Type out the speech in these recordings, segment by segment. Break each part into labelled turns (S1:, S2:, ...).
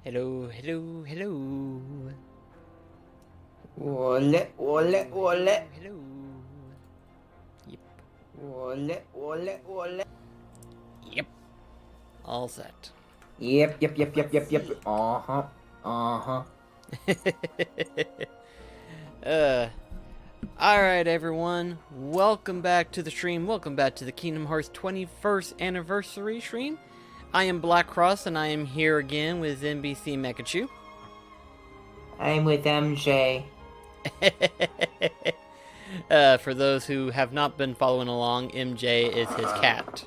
S1: Hello, hello, hello.
S2: Ole, ole, ole,
S1: Hello. Yep,
S2: ole, ole, ole.
S1: yep. All set.
S2: Yep, yep, yep, yep, yep, yep. Uh-huh, uh-huh.
S1: uh, Alright, everyone. Welcome back to the stream. Welcome back to the Kingdom Hearts 21st anniversary stream. I am Black Cross, and I am here again with NBC Mekachu.
S2: I'm with MJ.
S1: For those who have not been following along, MJ is his cat.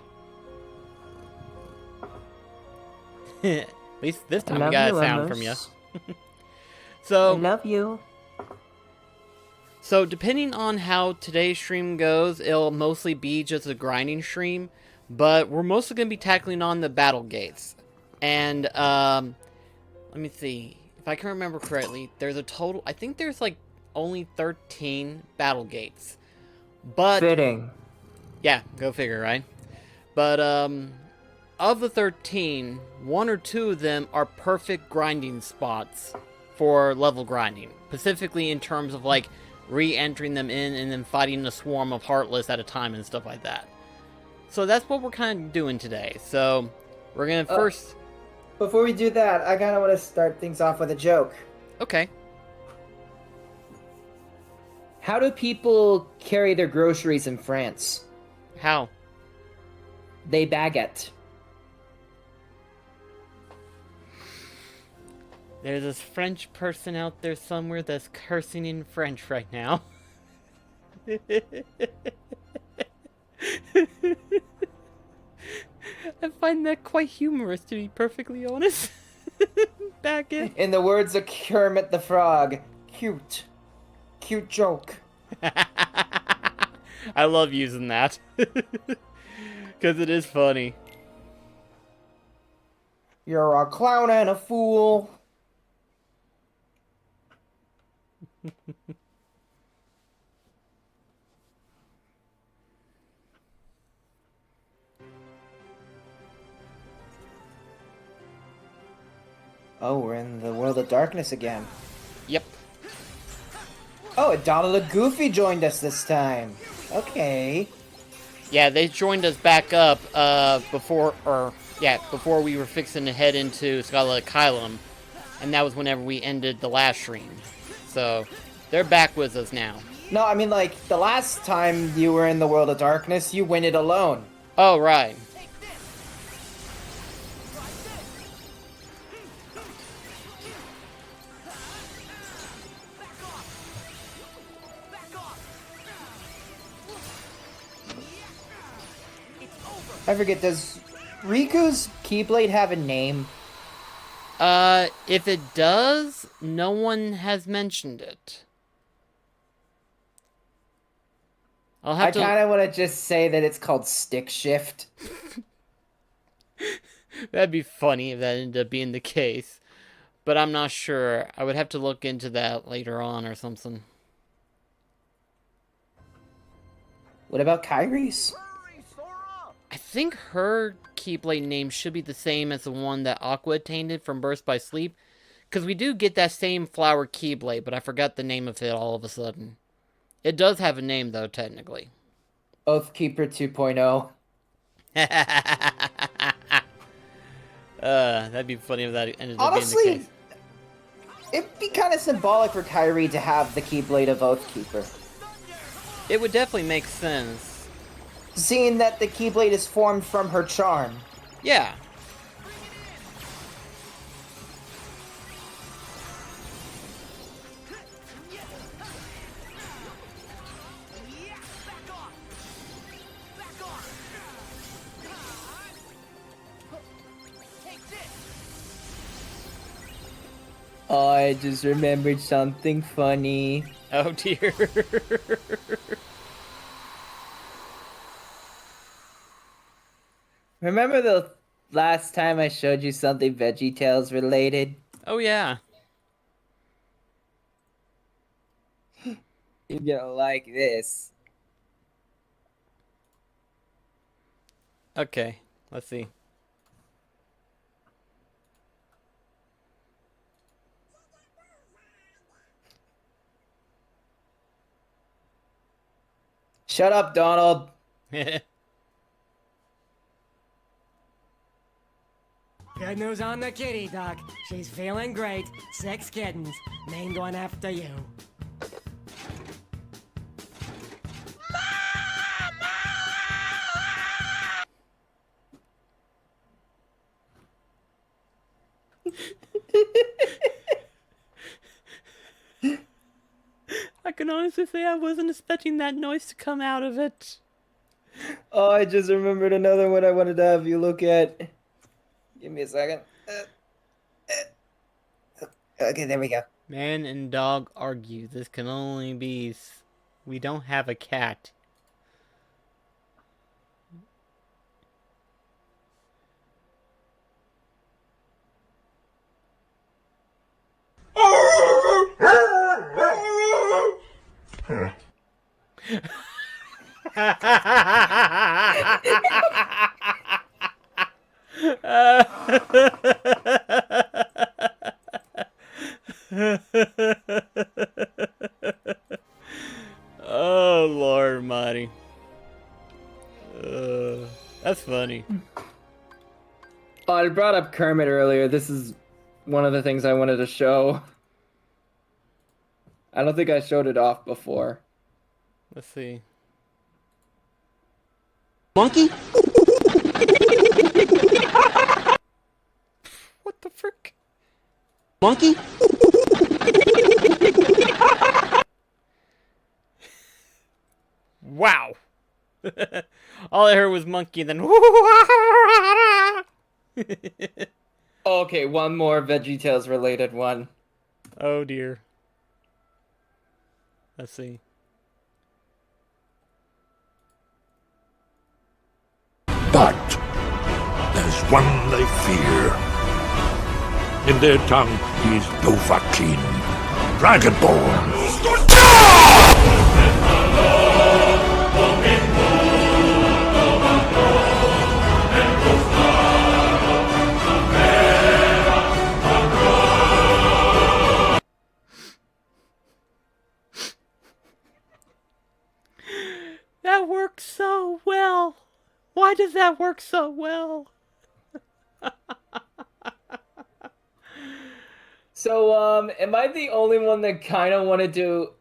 S1: At least this
S2: I
S1: time we
S2: love
S1: got a
S2: you,
S1: sound from you.
S2: Amos. I
S1: So,
S2: love you.
S1: So depending on how today's stream goes, it'll mostly be just a grinding stream, but we're mostly going to be tackling on the battle gates. And let me see if I can remember correctly. There's a total. I think there's like only 13 battle gates, but
S2: Fitting.
S1: yeah, go figure, right? But of the 13, one or two of them are perfect grinding spots for level grinding, specifically in terms of like re-entering them in and then fighting a swarm of Heartless at a time and stuff like that. So that's what we're kind of doing today. So we're gonna first.
S2: Before we do that, I kind of want to start things off with a joke.
S1: Okay.
S2: How do people carry their groceries in France?
S1: How?
S2: They baguette.
S1: There's this French person out there somewhere that's cursing in French right now. I find that quite humorous, to be perfectly honest. Back in.
S2: In the words of Kermit the Frog, cute. Cute joke.
S1: I love using that. Because it is funny.
S2: You're a clown and a fool. Oh, we're in the world of darkness again.
S1: Yep.
S2: Oh, Donald and Goofy joined us this time. Okay.
S1: Yeah, they joined us back up before we were fixing to head into Scarlet Kylum, and that was whenever we ended the last stream. So they're back with us now.
S2: No, I mean, like, the last time you were in the world of darkness, you went it alone.
S1: Oh, right.
S2: I forget, does Riku's Keyblade have a name?
S1: If it does, no one has mentioned it.
S2: I kind of want to just say that it's called Stick Shift.
S1: That'd be funny if that ended up being the case. But I'm not sure. I would have to look into that later on or something.
S2: What about Kyrie's?
S1: I think her Keyblade name should be the same as the one that Aqua attained from Burst by Sleep. Because we do get that same flower Keyblade, but I forgot the name of it all of a sudden. It does have a name, though, technically.
S2: Oathkeeper 2.0.
S1: That'd be funny if that ended up being the
S2: Honestly,
S1: case.
S2: it'd be kind of symbolic for Kyrie to have the Keyblade of Oathkeeper.
S1: It would definitely make sense.
S2: Seeing that the Keyblade is formed from her charm.
S1: Yeah.
S2: Oh, I just remembered something funny.
S1: Oh, dear.
S2: Remember the last time I showed you something VeggieTales related?
S1: Oh, yeah.
S2: You're gonna like this.
S1: Okay. Let's see.
S2: Shut up, Donald.
S3: Good news on the kitty, Doc. She's feeling great. 6 kittens. Named one after you.
S1: I can honestly say I wasn't expecting that noise to come out of it.
S2: Oh, I just remembered another one I wanted to have you look at. Give me a second. Okay, there we go.
S1: Man and dog argue. This can only be... We don't have a cat. Oh, Lord Almighty. That's funny.
S2: Oh, I brought up Kermit earlier. This is one of the things I wanted to show. I don't think I showed it off before.
S1: Let's see.
S4: Monkey?
S1: What the frick?
S4: Monkey?
S1: Wow. All I heard was monkey, and then...
S2: Okay, one more VeggieTales related one.
S1: Oh, dear. Let's see.
S5: But there's one they fear. In their tongue, he's Dovahkiin, Dragonborn.
S1: That works so well. Why does that work so well?
S2: So, am I the only one that kind of wanted to...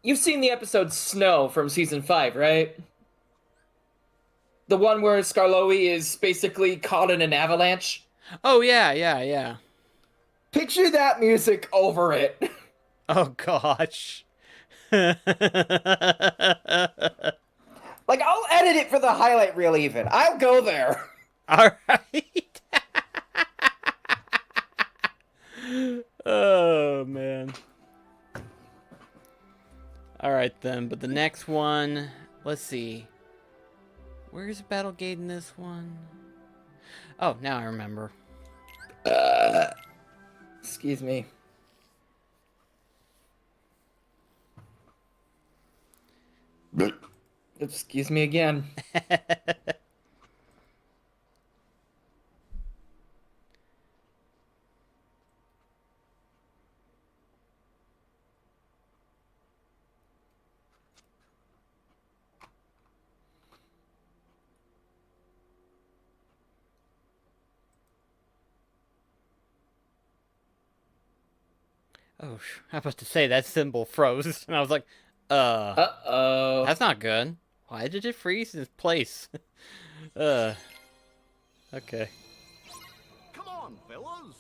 S2: you've seen the episode Snow from season 5, right? The one where Skarloey is basically caught in an avalanche?
S1: Oh, yeah.
S2: Picture that music over it.
S1: Oh, gosh.
S2: Like, I'll edit it for the highlight reel even. I'll go there.
S1: All right. Oh, man. All right, then. But the next one, let's see. Where's Battlegate in this one? Oh, now I remember.
S2: Excuse me. Excuse me again.
S1: Oh, I was about to say that symbol froze, and I was like,
S2: Uh-oh.
S1: that's not good. Why did it freeze in its place? Okay.
S6: Come on, fellas.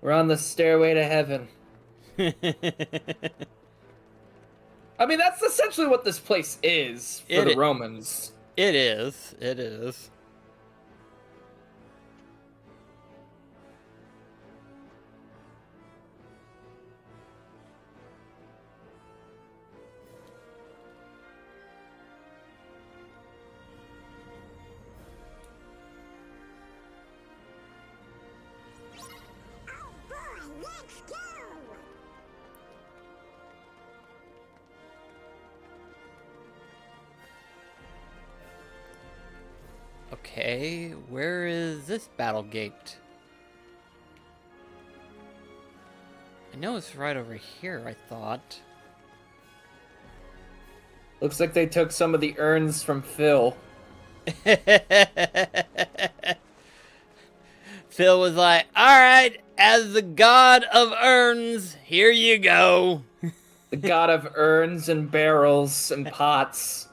S2: We're on the stairway to heaven. I mean, that's essentially what this place is for the Romans.
S1: It is. It is. Okay, where is this battle gate? I know it's right over here, I thought.
S2: Looks like they took some of the urns from Phil.
S1: Phil was like, alright, as the god of urns, here you go.
S2: The god of urns and barrels and pots.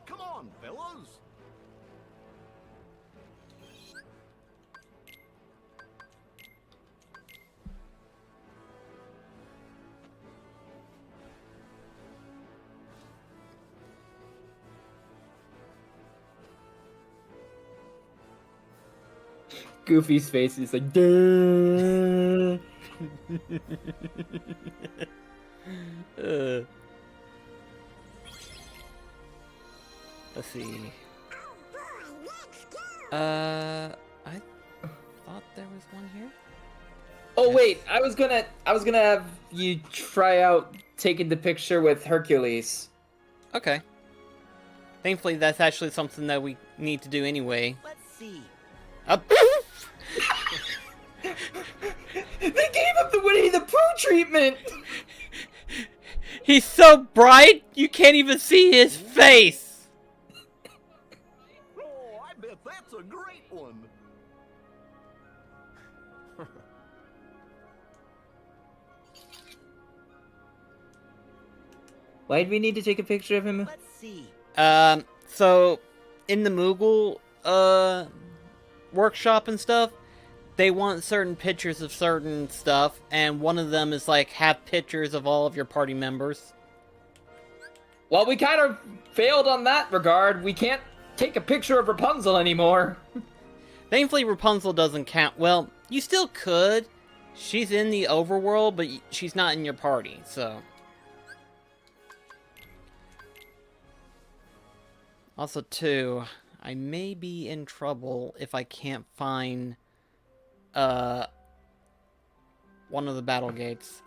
S6: Come on, fellows.
S2: Goofy's face is like, duh.
S1: Let's see. I thought there was one here.
S2: Oh wait, I was gonna have you try out taking the picture with Hercules.
S1: Okay. Thankfully, that's actually something that we need to do anyway.
S3: Let's see.
S1: Up.
S2: They gave him the Winnie the Pooh treatment!
S1: He's so bright, you can't even see his face.
S6: Oh, I bet that's a great one.
S2: Why'd we need to take a picture of him?
S3: Let's see.
S1: So in the Moogle workshop and stuff, they want certain pictures of certain stuff, and one of them is like have pictures of all of your party members.
S2: Well, we kind of failed on that regard. We can't take a picture of Rapunzel anymore.
S1: Thankfully, Rapunzel doesn't count. Well, you still could. She's in the overworld, but she's not in your party, so. Also, too, I may be in trouble if I can't find one of the battle gates.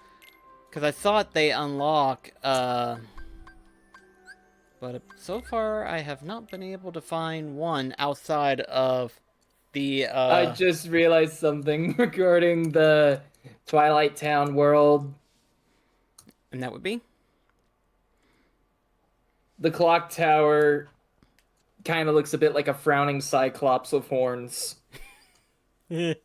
S1: Because I thought they unlock, but so far I have not been able to find one outside of the,
S2: I just realized something regarding the Twilight Town world.
S1: And that would be?
S2: The clock tower kind of looks a bit like a frowning cyclops with horns.
S1: Okay,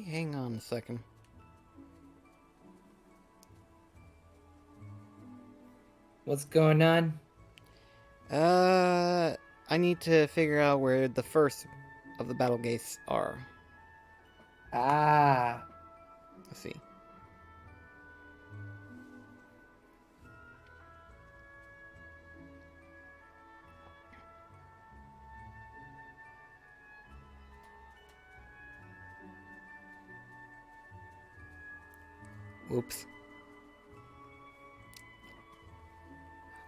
S1: hang on a second.
S2: What's going on?
S1: I need to figure out where the first of the battle gates are.
S2: Ah.
S1: Let's see. Whoops.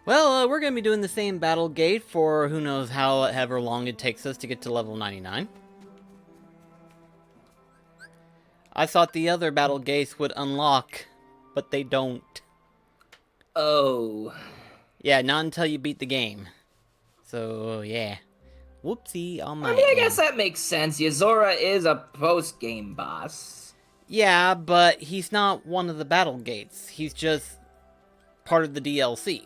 S1: Well, we're going to be doing the same battle gate for who knows however long it takes us to get to level 99. I thought the other battle gates would unlock, but they don't.
S2: Oh.
S1: Yeah, not until you beat the game. So, yeah. Whoopsie on my
S2: I mean, I
S1: end.
S2: guess that makes sense. Yuzora is a post-game boss.
S1: Yeah, but he's not one of the battle gates. He's just part of the DLC.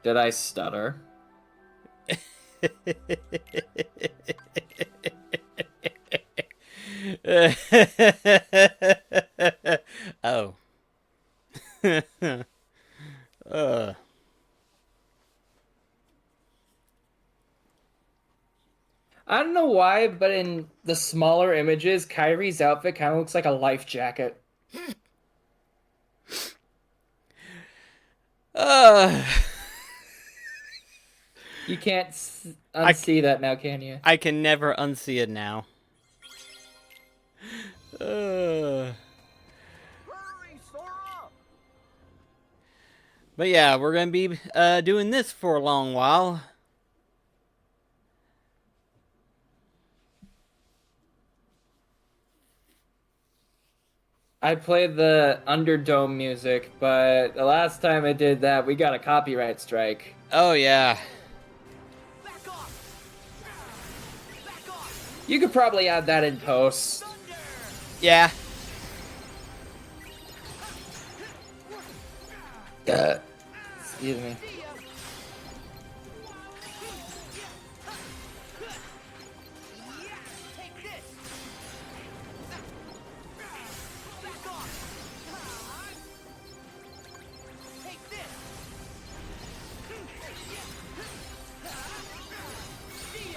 S2: Did I stutter?
S1: Oh.
S2: why, but in the smaller images, Kyrie's outfit kind of looks like a life jacket. You can't unsee that now, can you?
S1: I can never unsee it now.
S6: Hurry, Sora!
S1: But yeah, we're gonna be doing this for a long while.
S2: I played the Underdome music, but the last time I did that, we got a copyright strike.
S1: Oh yeah.
S6: Back off! Back off!
S2: You could probably add that in post.
S1: Yeah.
S2: Excuse me.
S6: Take this! Back off! Take this!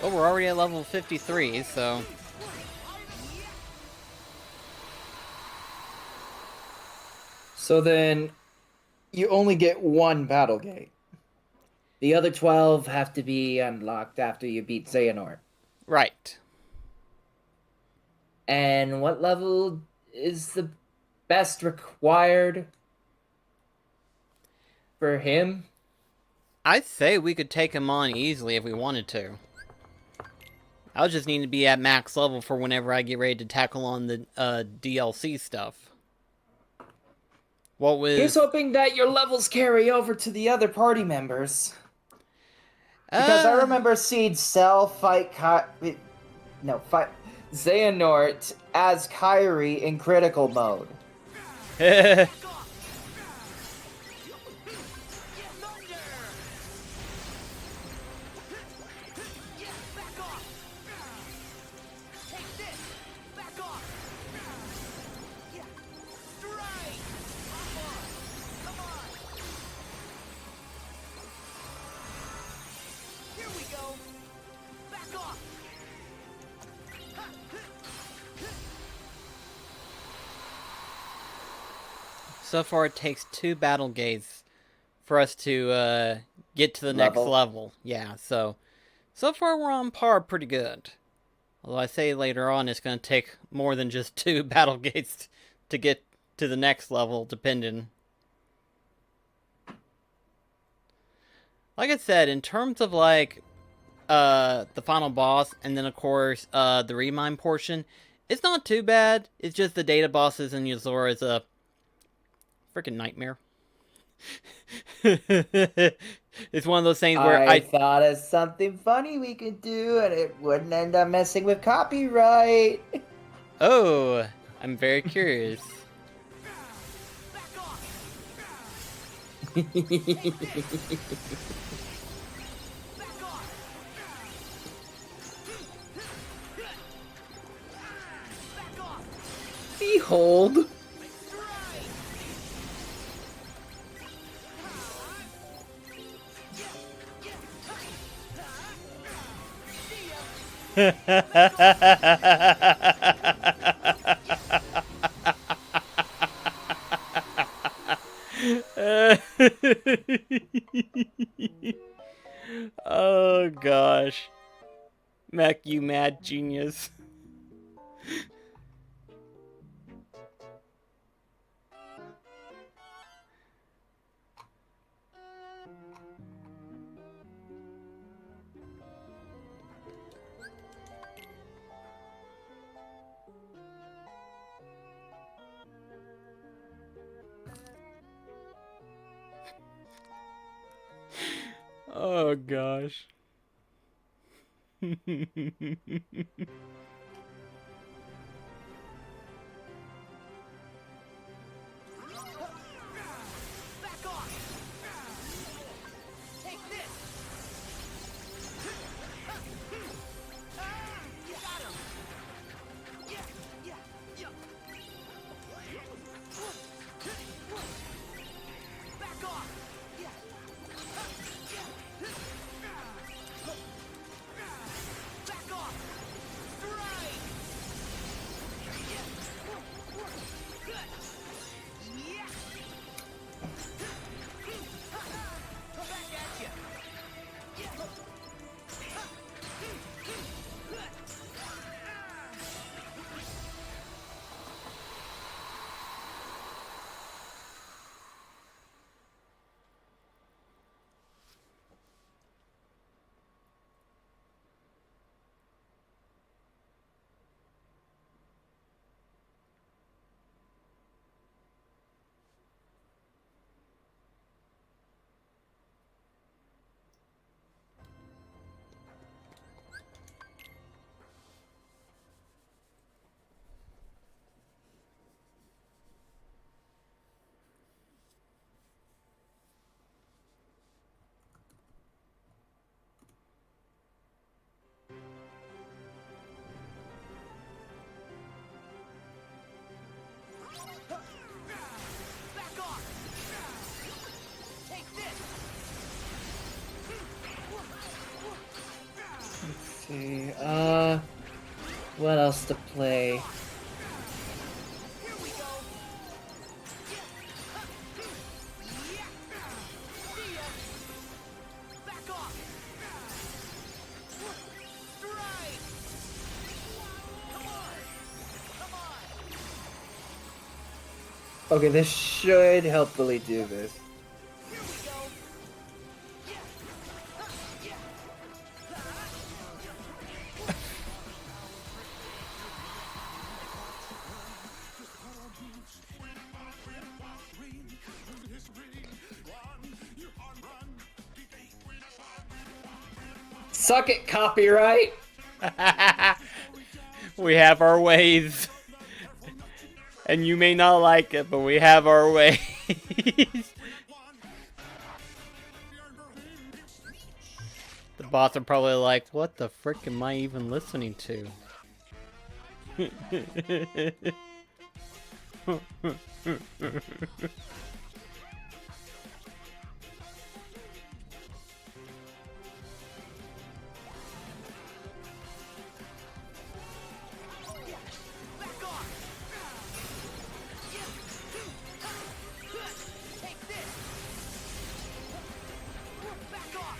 S1: Oh, we're already at level 53, so...
S2: So then, you only get one battle gate. The other 12 have to be unlocked after you beat Xehanort.
S1: Right.
S2: And what level is the best required for him?
S1: I'd say we could take him on easily if we wanted to. I'll just need to be at max level for whenever I get ready to tackle on the DLC stuff. What was...
S2: Here's hoping that your levels carry over to the other party members. Because I remember seeing Cell fight Xehanort as Kyrie in critical mode.
S1: So far, it takes 2 battle gates for us to get to the next level. Yeah, so far we're on par pretty good. Although I say later on it's going to take more than just 2 battle gates to get to the next level, depending. Like I said, in terms of like the final boss, and then of course the Remind portion, it's not too bad. It's just the data bosses in Yozora is a freaking nightmare. It's one of those things where I
S2: thought of something funny we could do, and it wouldn't end up messing with copyright.
S1: Oh, I'm very curious.
S2: Behold.
S1: Oh gosh. Mac, you mad genius. Oh gosh.
S2: see. What else to play?
S6: Here we go. Yeah. See ya. Back off. Strike. Come on. Come on.
S2: Okay, this should helpfully do this.
S6: Here we go.
S2: Suck it, copyright!
S1: We have our ways. And you may not like it, but we have our ways. The bots are probably like, what the frick am I even listening to?
S6: Back off. Take this. Back off.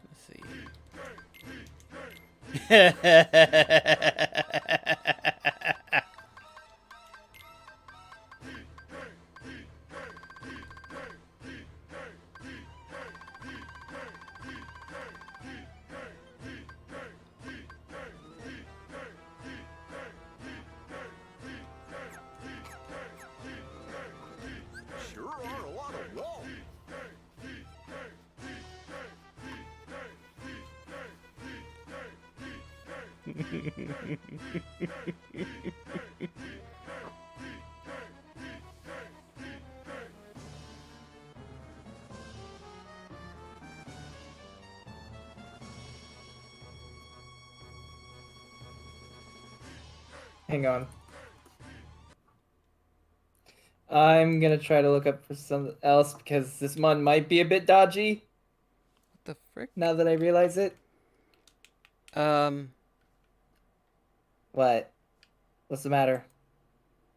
S1: Let's see.
S7: Sure are a lot of walls.
S2: Hang on. I'm gonna try to look up for something else because this one might be a bit dodgy
S1: What the frick?
S2: now that I realize it. What? What's the matter?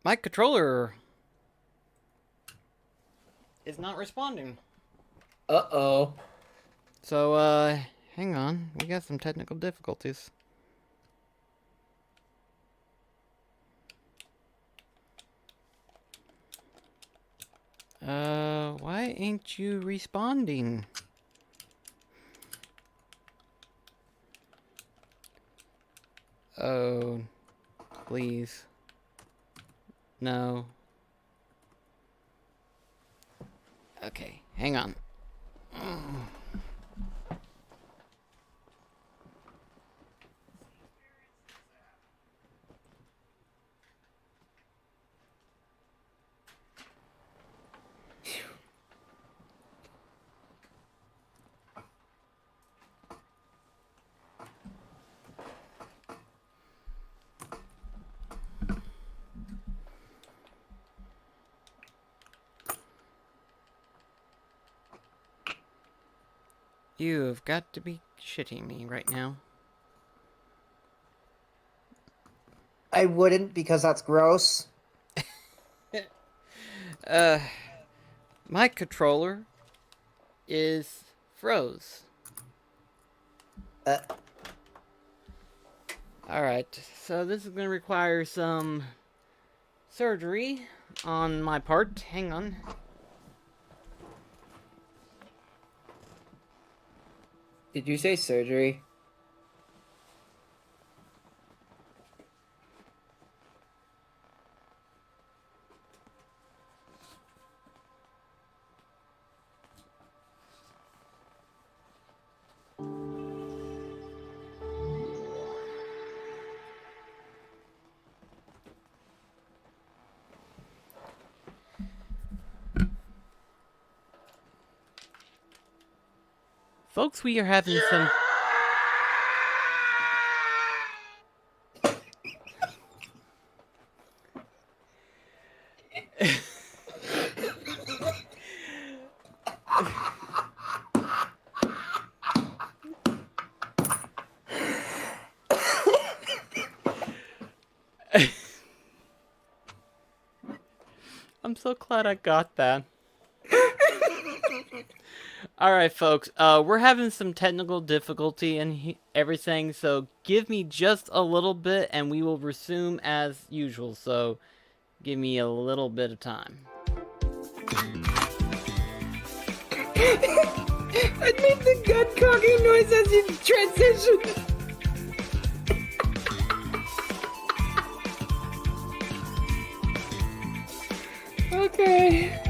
S1: My controller is not responding.
S2: Uh-oh.
S1: So, hang on. We got some technical difficulties. Why ain't you responding? Oh, please. No. Okay, hang on. You have got to be shitting me right now.
S4: I wouldn't because that's gross.
S1: My controller is froze. Alright, so this is going to require some surgery on my part. Hang on.
S2: Did you say surgery?
S1: Folks, we are having some... I'm so glad I got that. Alright, folks, we're having some technical difficulty and everything, so give me just a little bit and we will resume as usual, so give me a little bit of time.
S2: I made the gun cocking noise as you transitioned. Okay.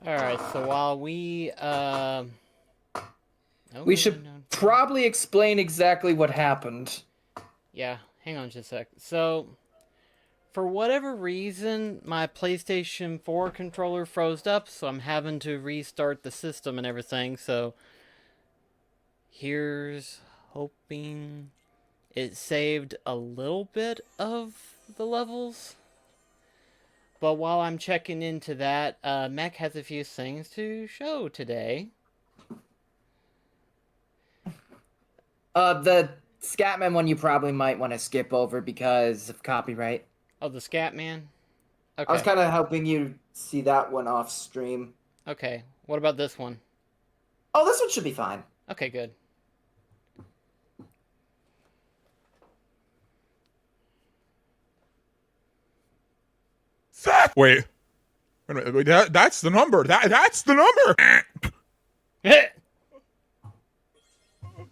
S1: Alright, so while we,
S2: We should probably explain exactly what happened.
S1: Yeah, hang on just a sec. So, for whatever reason, my PlayStation 4 controller froze up, so I'm having to restart the system and everything, so here's hoping it saved a little bit of the levels. But while I'm checking into that, Mech has a few things to show today.
S2: The Scatman one you probably might want to skip over because of copyright.
S1: Oh, the Scatman? Okay.
S4: I was kind of helping you see that one off stream.
S1: Okay. What about this one?
S4: Oh, this one should be fine.
S1: Okay, good.
S8: Wait a minute. Wait, that's the number. That's the number.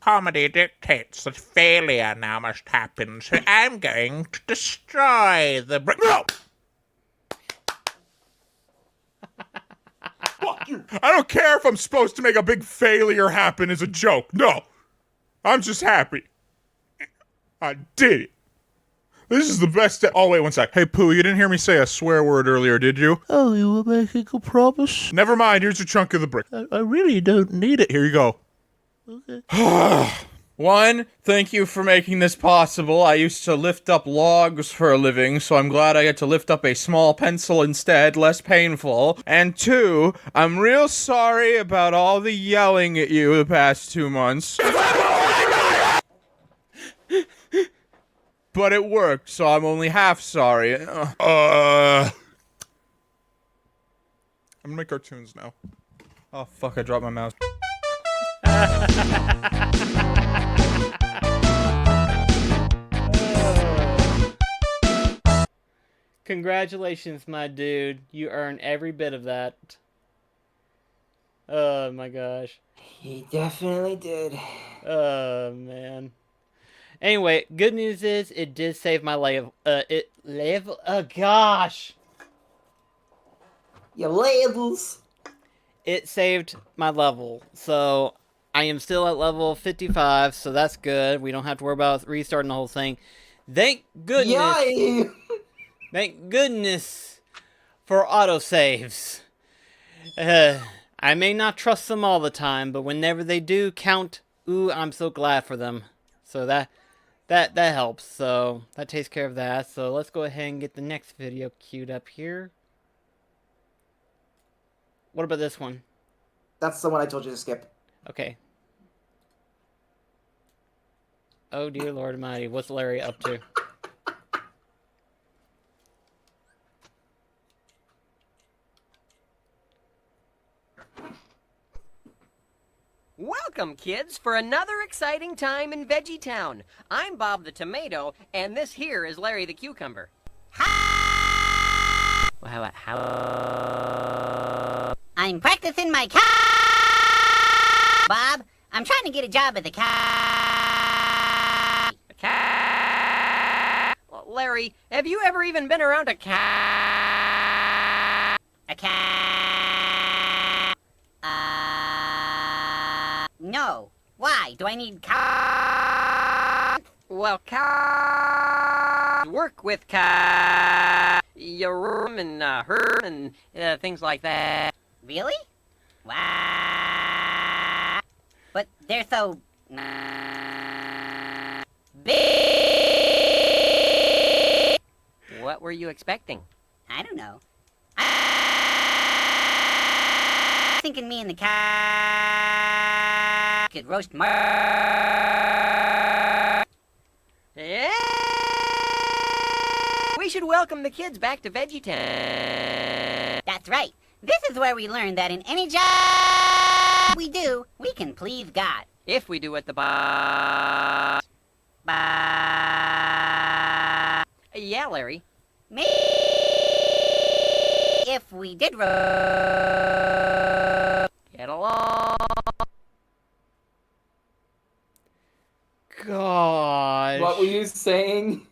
S8: Comedy dictates that failure now must happen, so I'm going to destroy the brick. No! Fuck you. I don't care if I'm supposed to make a big failure happen as a joke. No. I'm just happy. I did it. This is the best. Oh, wait, one sec. Hey, Pooh, you didn't hear me say a swear word earlier, did you?
S5: Oh, you were making a promise?
S8: Never mind. Here's your chunk of the brick.
S5: I really don't need it.
S8: Here you go.
S5: Okay.
S9: One, thank you for making this possible. I used to lift up logs for a living, so I'm glad I get to lift up a small pencil instead, less painful. And two, I'm real sorry about all the yelling at you the past 2 months. But it worked, so I'm only half sorry.
S8: I'm gonna make cartoons now.
S9: Oh, fuck, I dropped my mouse.
S1: Congratulations, my dude. You earned every bit of that. Oh my gosh.
S4: He definitely did.
S1: Oh man. Anyway, good news is it did save my oh gosh.
S4: Your labels.
S1: It saved my level. So I am still at level 55, so that's good. We don't have to worry about restarting the whole thing. Thank goodness.
S4: Yay!
S1: Thank goodness for autosaves. I may not trust them all the time, but whenever they do count, ooh, I'm so glad for them. So that helps. So that takes care of that. So let's go ahead and get the next video queued up here. What about this one?
S4: That's the one I told you to skip.
S1: Okay. Oh dear Lord Almighty, what's Larry up to?
S10: Welcome, kids, for another exciting time in Veggie Town. I'm Bob the Tomato, and this here is Larry the Cucumber.
S11: I'm practicing my Bob, I'm trying to get a job at the
S10: Well, Larry, have you ever even been around a
S11: No. Why? Do I need
S10: Well, work with your room and her and things like that.
S11: Really? Wow. But they're so big.
S10: What were you expecting?
S11: I don't know. Thinking me and the could roast
S10: Yeah. We should welcome the kids back to Veggie Town.
S11: That's right. This is where we learn that in any job we do, we can please God.
S10: If we do what the boss. Yeah, Larry.
S11: Maybe if we did
S10: Get along.
S1: Gosh.
S2: What were you saying?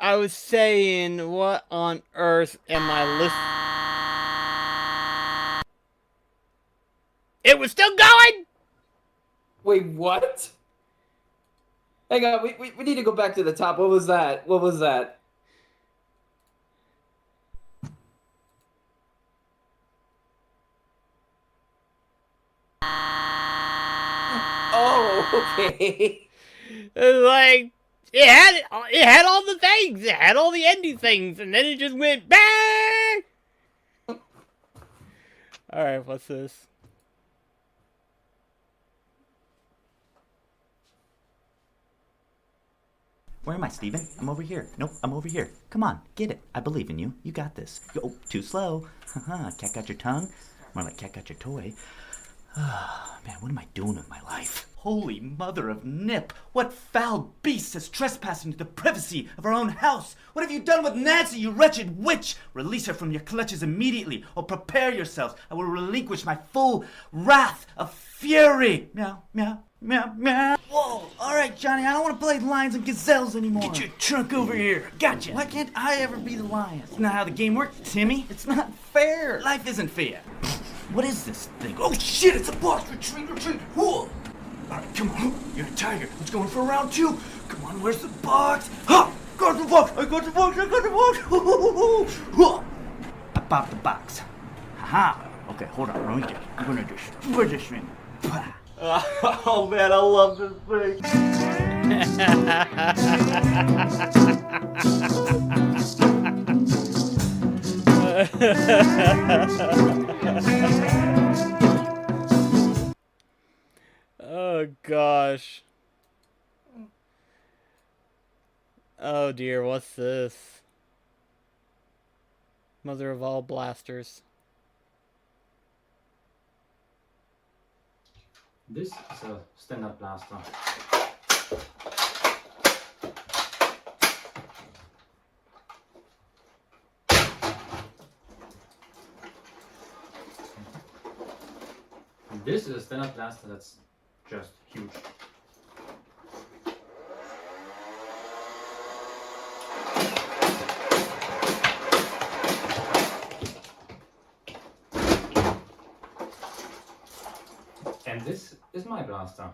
S1: I was saying, what on earth am I listening? It was still going!
S2: Wait, what? Hang on, we need to go back to the top. What was that? What was that? Oh, okay.
S1: Like, it had all the things. It had all the ending things, and then it just went bang! Alright, what's this?
S12: Where am I, Steven? I'm over here. Nope, I'm over here. Come on, get it. I believe in you. You got this. Oh, too slow. Haha, cat got your tongue? More like cat got your toy. Man, what am I doing with my life? Holy mother of Nip! What foul beast has trespassed into the privacy of our own house? What have you done with Nancy, you wretched witch? Release her from your clutches immediately, or prepare yourselves. I will relinquish my full wrath of fury. Meow, meow, meow, meow. Whoa! Alright, Johnny, I don't want to play lions and gazelles anymore. Get your trunk over here. Gotcha. Why can't I ever be the lion? It's not how the game works, Timmy. It's not fair. Life isn't fair. What is this thing? Oh shit, it's a boss! Retreat, retreat! Whoa! Alright, come on. You're a tiger. Let's go in for round 2. Come on, where's the box? Ha! Got the box! I got the box! I got the box! I popped the box. Haha! Okay, hold on. Let me just. I'm gonna destroy this thing. Oh man, I love this
S1: Oh gosh. Oh dear, what's this? Mother of all blasters.
S13: This is a standard blaster. And this is a standard blaster that's just huge. And this is my blaster.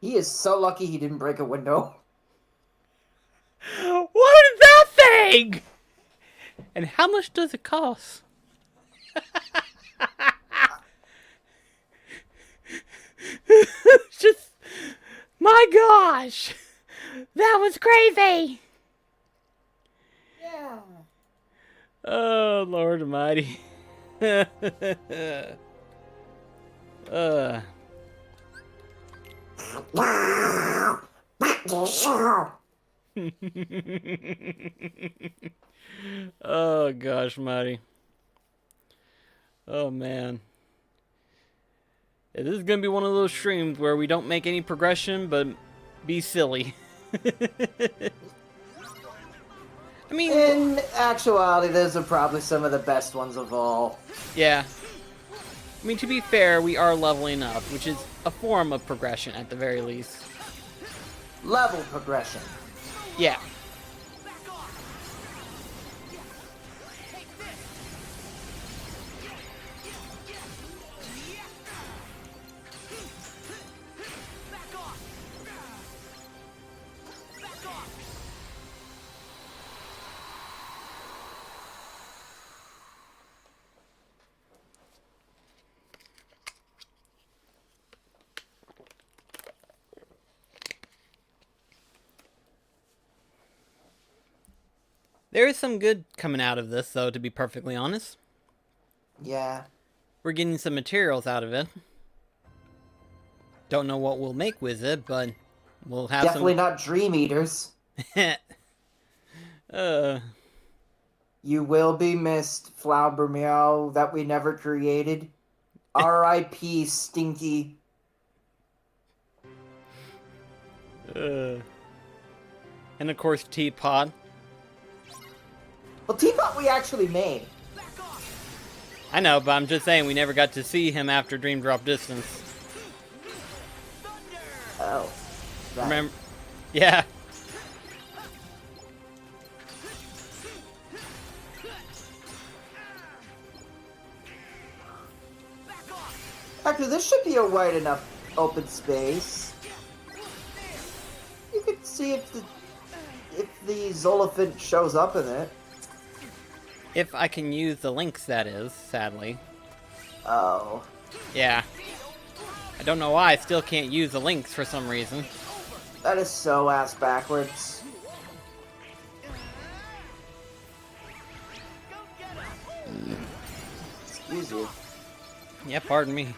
S4: He is so lucky he didn't break a window.
S1: What is that thing? And how much does it cost? Just, my gosh, that was crazy.
S4: Yeah.
S1: Oh, Lord Almighty. Oh gosh, Mighty. Oh man. Yeah, this is gonna be one of those streams where we don't make any progression, but be silly. I mean,
S4: in actuality, those are probably some of the best ones of all.
S1: Yeah. I mean, to be fair, we are leveling up, which is a form of progression at the very least.
S4: Level progression.
S1: Yeah. There is some good coming out of this, though, to be perfectly honest.
S4: Yeah.
S1: We're getting some materials out of it. Don't know what we'll make with it, but we'll have
S4: Definitely
S1: some...
S4: not Dream Eaters. You will be missed, Flauber Meow, that we never created. R.I.P. Stinky.
S1: And of course, Teapot.
S4: Well, Teapot we actually made.
S1: I know, but I'm just saying we never got to see him after Dream Drop Distance.
S4: Oh. Right.
S1: Remember? Yeah.
S4: Actually, this should be a wide enough open space. You could see if the Zolifant shows up in it.
S1: If I can use the links, that is, sadly.
S4: Oh.
S1: Yeah. I don't know why I still can't use the links for some reason.
S4: That is so ass backwards. Excuse you.
S1: Yeah, pardon me.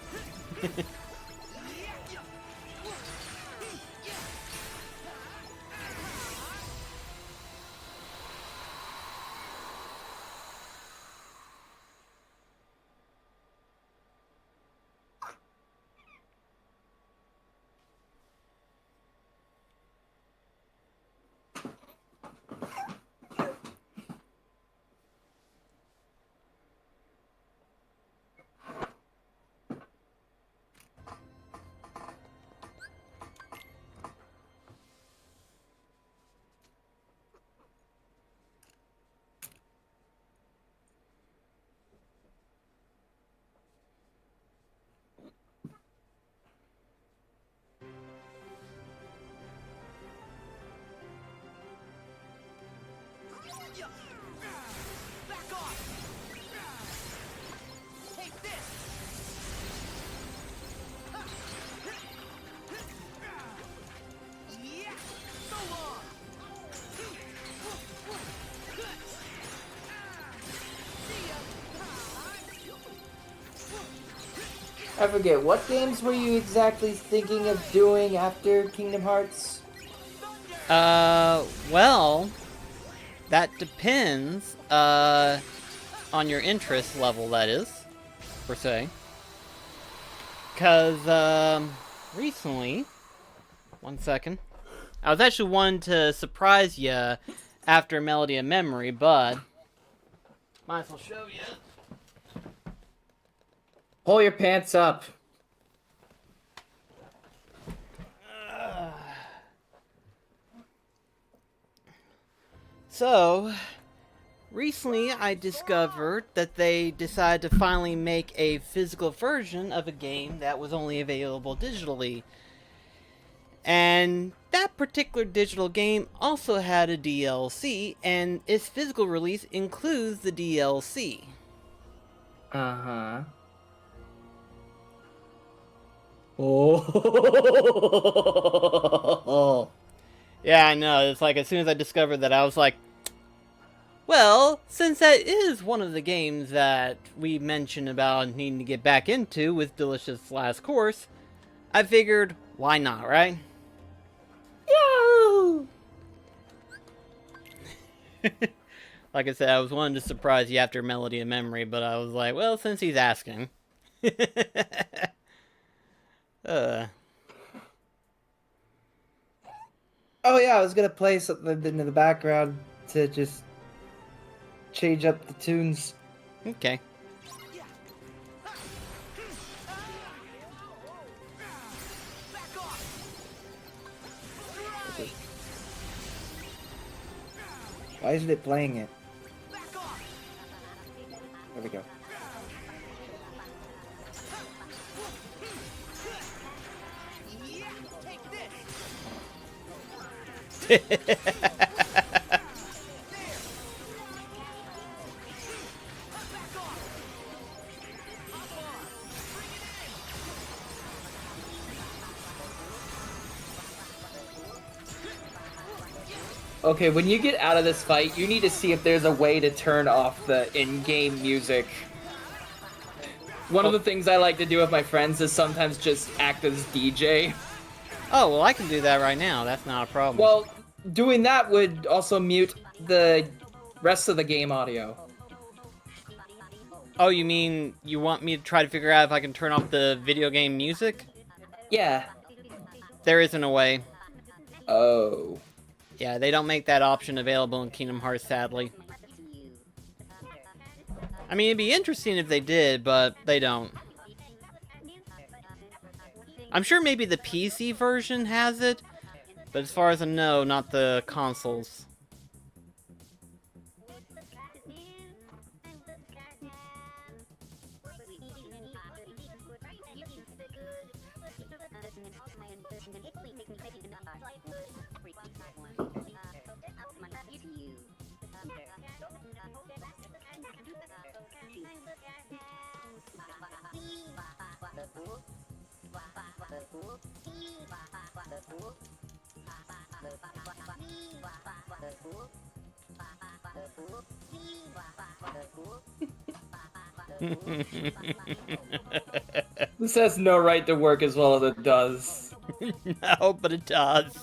S6: Back off! Take this! Yeah! So long!
S4: I forget, what games were you exactly thinking of doing after Kingdom Hearts?
S1: Well, that depends, on your interest level, that is, per se. Cause, recently, one second, I was actually wanting to surprise you after Melody of Memory, but might as well show you.
S2: Pull your pants up.
S1: So, recently I discovered that they decided to finally make a physical version of a game that was only available digitally. And that particular digital game also had a DLC, and its physical release includes the DLC.
S2: Uh-huh. Oh.
S1: Yeah, I know. It's like as soon as I discovered that, I was like, well, since that is one of the games that we mentioned about needing to get back into with Delicious Last Course, I figured, why not, right?
S4: Yo!
S1: Like I said, I was wanting to surprise you after Melody of Memory, but I was like, well, since he's asking.
S4: Oh yeah, I was gonna play something in the background to just change up the tunes.
S1: Okay.
S4: Why isn't it playing it? There we go.
S2: Okay, when you get out of this fight, you need to see if there's a way to turn off the in-game music. One of the things I like to do with my friends is sometimes just act as DJ.
S1: Oh, well, I can do that right now. That's not a problem.
S2: Well, doing that would also mute the rest of the game audio.
S1: Oh, you mean you want me to try to figure out if I can turn off the video game music?
S2: Yeah.
S1: There isn't a way.
S2: Oh.
S1: Yeah, they don't make that option available in Kingdom Hearts, sadly. I mean, it'd be interesting if they did, but they don't. I'm sure maybe the PC version has it, but as far as I know, not the consoles.
S2: This has no right to work as well as it does.
S1: No, but it does.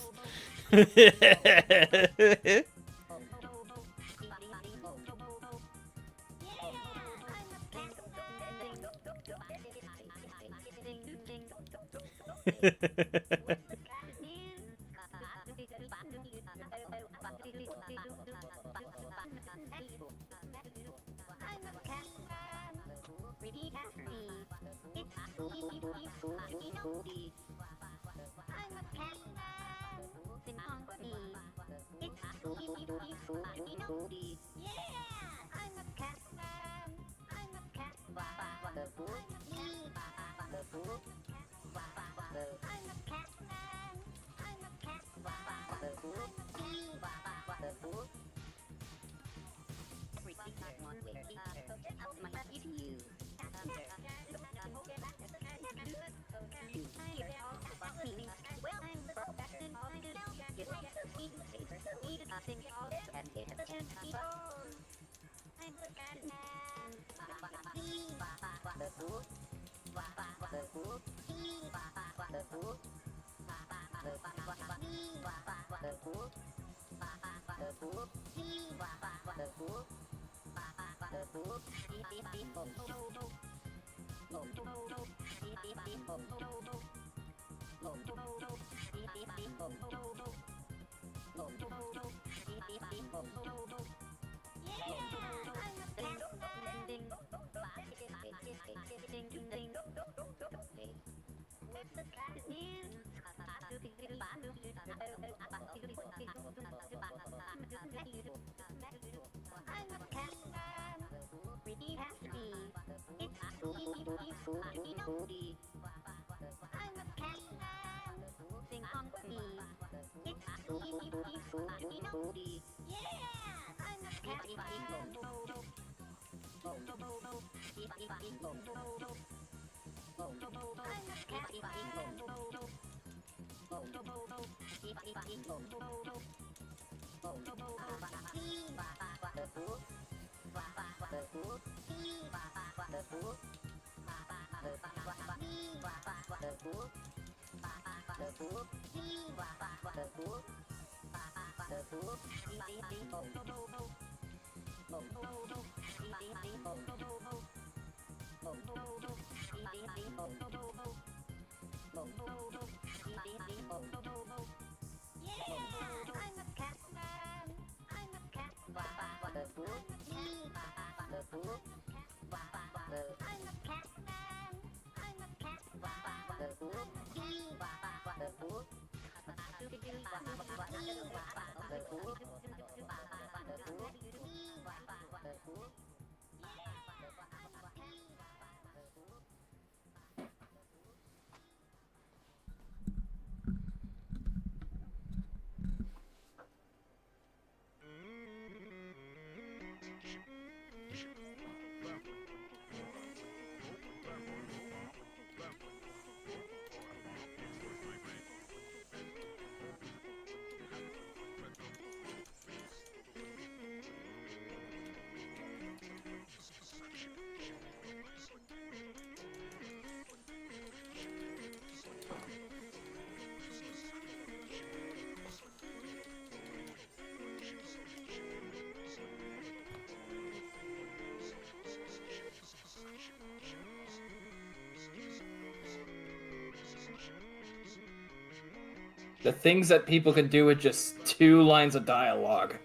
S2: The things that people can do with just 2 lines of dialogue.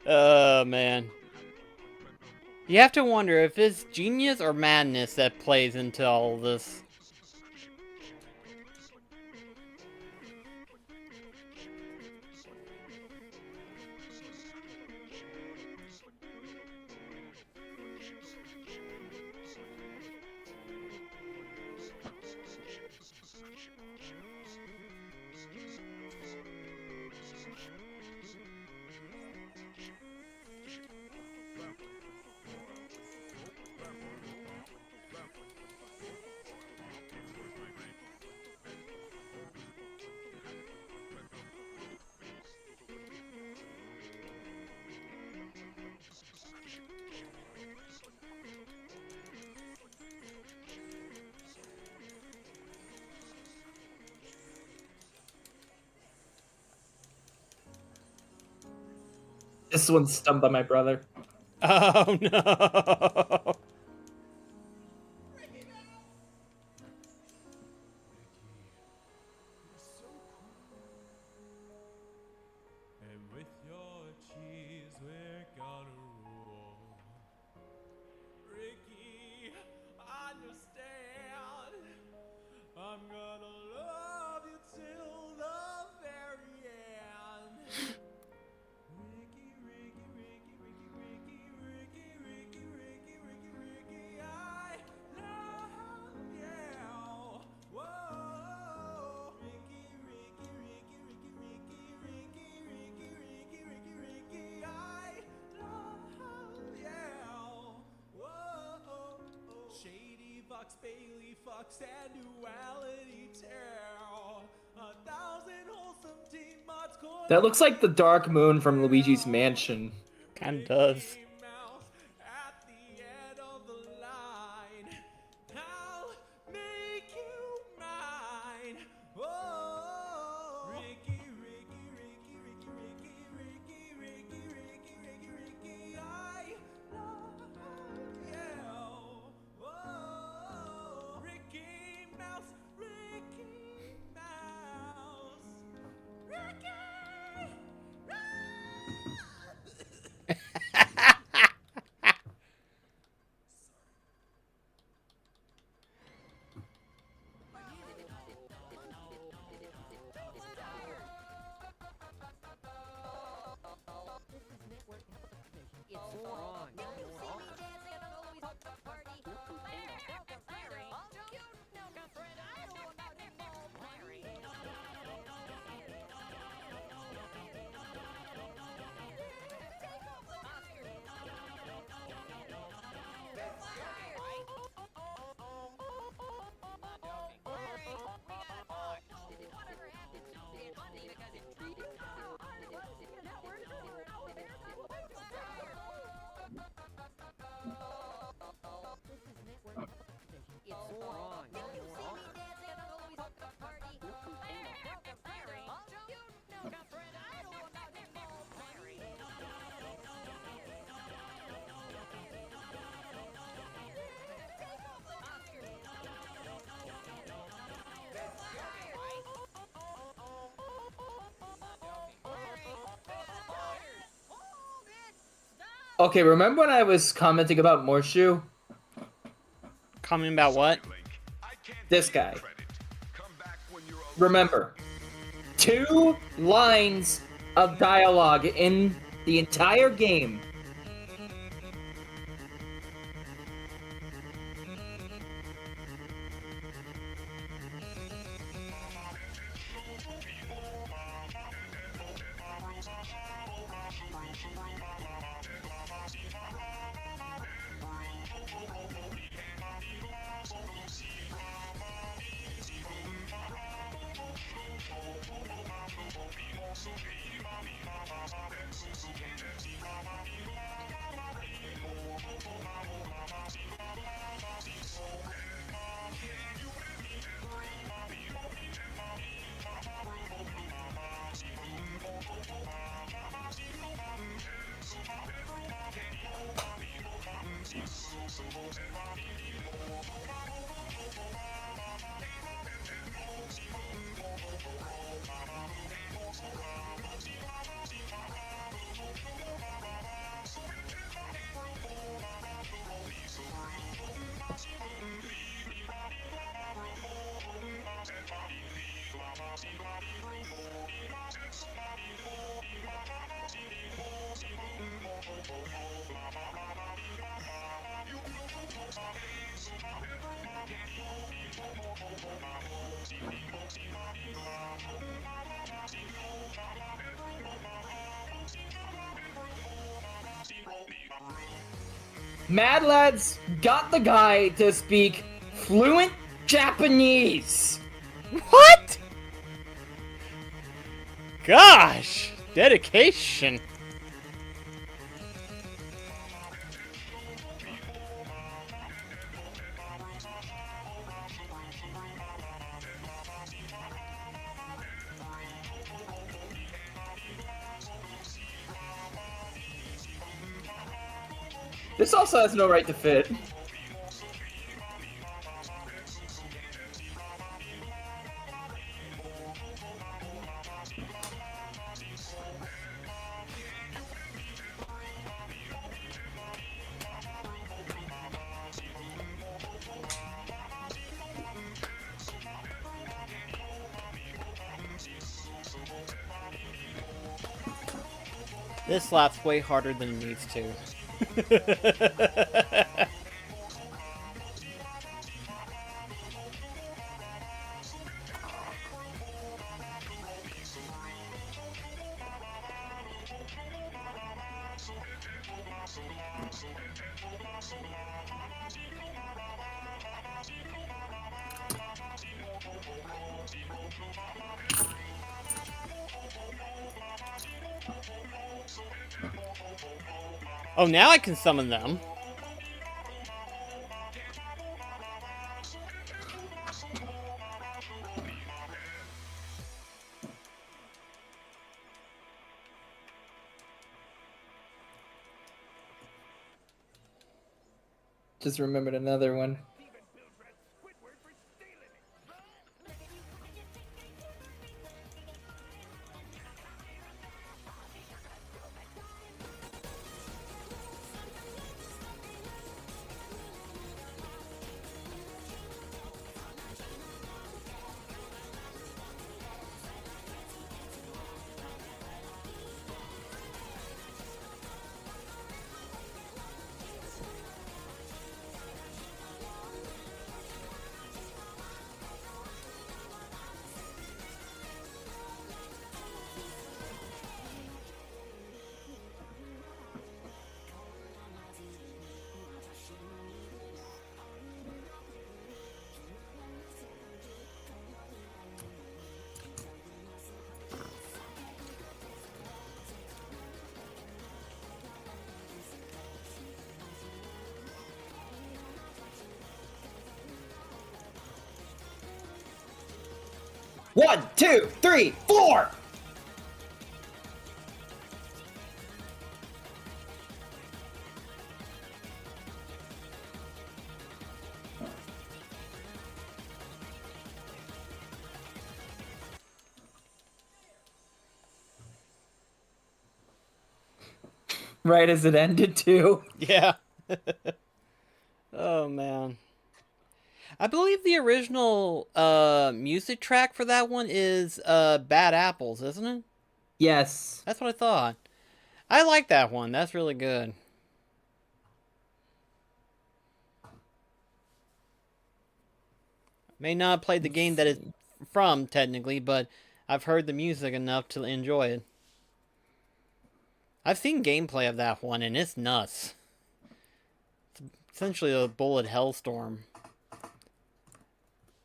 S1: Oh, man. You have to wonder if it's genius or madness that plays into all this.
S2: This one's done by my brother.
S1: Oh, no.
S14: And with your cheese, we're gonna roll. Ricky, understand. I'm gonna love you till the very end. Ricky, Ricky, Ricky, Ricky, Ricky, Ricky, Ricky, Ricky, Ricky, Ricky, I love you. Whoa. Ricky, Ricky, Ricky, Ricky, Ricky, Ricky, Ricky, Ricky, Ricky, Ricky, I love you. Whoa. Shady Fox, Bailey Fox, and Duality Terror. 1,000 wholesome teen mods.
S2: That looks like the Dark Moon from Luigi's Mansion.
S1: Kinda does.
S14: At the end of the line, I'll make you mine. Oh, Ricky, Ricky, Ricky, Ricky, Ricky, Ricky, Ricky, Ricky, Ricky, Ricky, I love you. Oh, Ricky Mouse, Ricky Mouse, Ricky.
S2: Okay, remember when I was commenting about Morshu?
S1: Commenting about what?
S2: This guy. Remember, 2 lines of dialogue in the entire game. Mad Lads got the guy to speak fluent Japanese.
S1: What? Gosh, dedication.
S2: This also has no right to fit.
S1: This slaps way harder than it needs to. Oh, now I can summon them.
S2: Just remembered another one. One, two, three, four! Right as it ended, too.
S1: Yeah. Oh, man. I believe the original music track for that one is Bad Apples, isn't it?
S2: Yes.
S1: That's what I thought. I like that one. That's really good. May not have played the game that it's from, technically, but I've heard the music enough to enjoy it. I've seen gameplay of that one, and it's nuts. It's essentially a bullet hellstorm.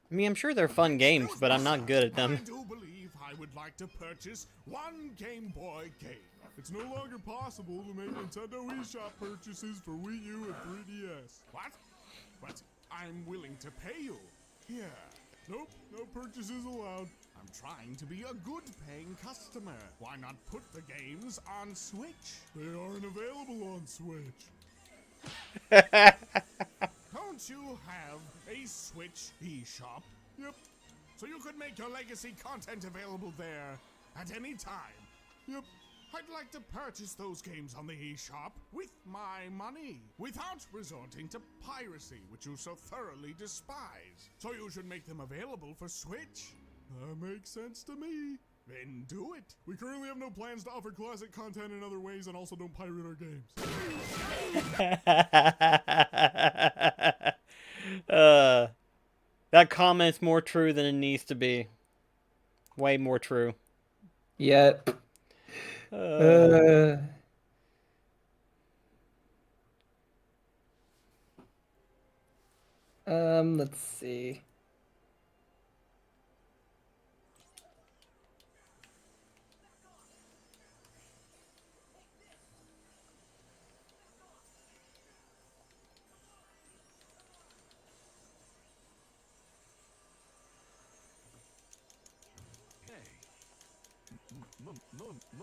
S1: I mean, I'm sure they're fun games, but I'm not good at them.
S7: I do believe I would like to purchase one Game Boy game. It's no longer possible to make Nintendo eShop purchases for Wii U and 3DS. What? But I'm willing to pay you. Yeah. Nope, no purchases allowed. I'm trying to be a good paying customer. Why not put the games on Switch? They aren't available on Switch. Don't you have a Switch eShop? Yep. So you could make your legacy content available there at any time. Yep. I'd like to purchase those games on the eShop with my money, without resorting to piracy, which you so thoroughly despise. So you should make them available for Switch. That makes sense to me. Then do it. We currently have no plans to offer classic content in other ways and also don't pirate our games.
S1: That comment's more true than it needs to be. Way more true.
S2: Yep.
S4: Let's see.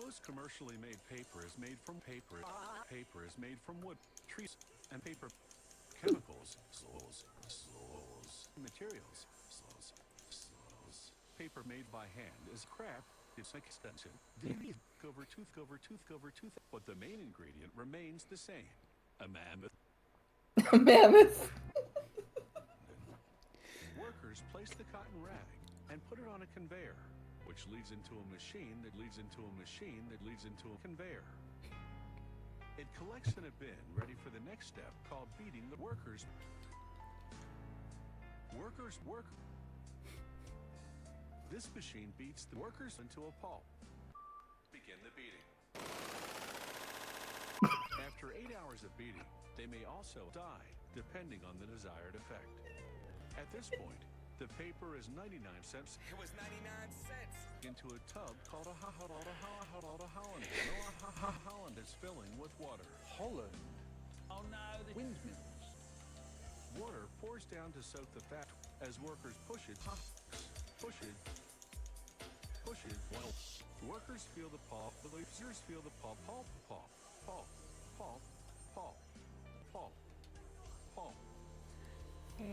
S15: Most commercially made paper is made from paper. Paper is made from wood, trees, and paper. Chemicals, materials, paper made by hand is crap. It's extensive. Over tooth. But the main ingredient remains the same. A mammoth.
S4: A mammoth.
S15: Workers place the cotton rag and put it on a conveyor, which leads into a machine that leads into a machine that leads into a conveyor. It collects in a bin ready for the next step called beating the workers. Work. This machine beats the workers into a pulp. Begin the beating. After 8 hours of beating, they may also die, depending on the desired effect. At this point, the paper is 99 cents.
S14: It was 99 cents.
S15: Into a tub called a Holland. Holland is filling with water.
S16: Holland? Oh no, the windmills.
S15: Water pours down to soak the fat as workers push it. While workers feel the pulp, the users feel the pulp.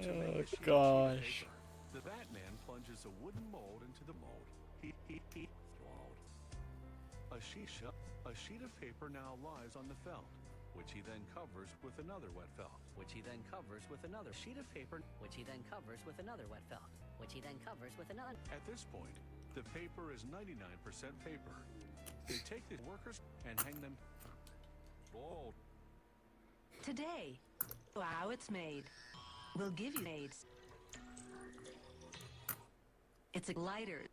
S15: To make a sheet of
S1: gosh.
S15: paper, the Batman plunges a wooden mold into the mold. A sheet of paper now lies on the felt, which he then covers with another wet felt.
S10: Which he then covers with another sheet of paper, which he then covers with another wet felt, which he then covers with another.
S15: At this point, the paper is 99% paper. They take the workers and hang them. Old.
S17: Today, how it's made. We'll give you aids. It's a lighter.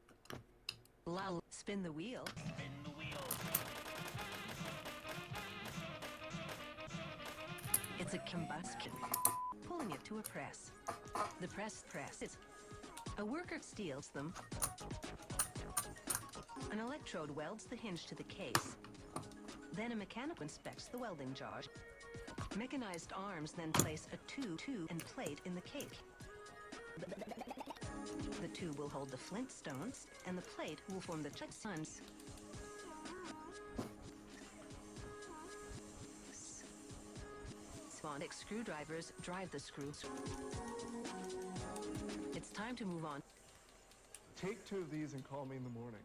S17: Spin the wheel. It's a combustion. Pulling it to a press. The press is. A worker steals them. An electrode welds the hinge to the case. Then a mechanic inspects the welding jar. Mechanized arms then place a tube and plate in the cake. The tube will hold the flint stones, and the plate will form the suns. Sonic screwdrivers drive the screws. It's time to move on.
S18: Take 2 of these and call me in the morning.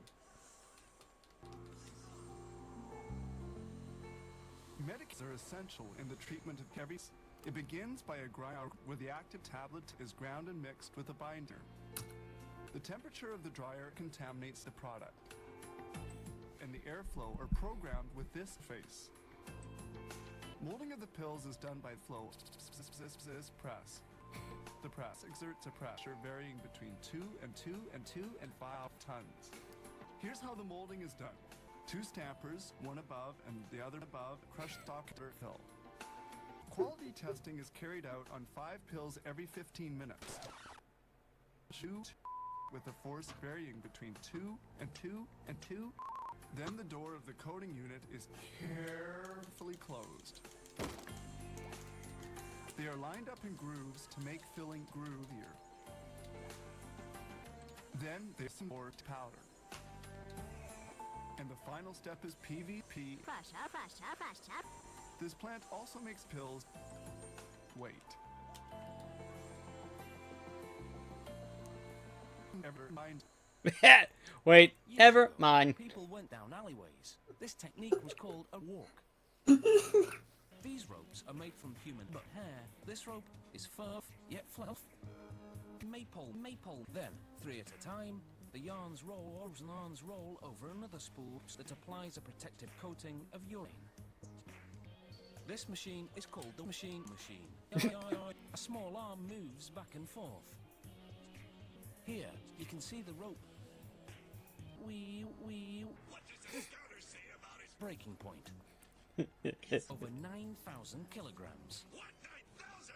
S18: Medics are essential in the treatment of cavities. It begins by a grind where the active tablet is ground and mixed with a binder. The temperature of the dryer contaminates the product, and the airflow are programmed with this face. Molding of the pills is done by flow press. The press exerts a pressure varying between 2 and 5 tons. Here's how the molding is done. 2 stampers, one above and the other above, crushed stock fill. Quality testing is carried out on 5 pills every 15 minutes. Shoot with a force varying between 2 and 2 and 2. Then the door of the coating unit is carefully closed. They are lined up in grooves to make filling groovier. Then there's some more powder. And the final step is PVP. This plant also makes pills. Wait. Never mind.
S1: Wait, never mind.
S16: People went down alleyways. This technique was called a walk. These ropes are made from human hair. This rope is fur, yet fluff. Maple. Then, 3 at a time, the yarns roll over another spool that applies a protective coating of urine. This machine is called the machine. A small arm moves back and forth. Here, you can see the rope.
S14: What does the starter say about its
S16: breaking point? Over 9,000 kilograms.
S14: What, 9,000?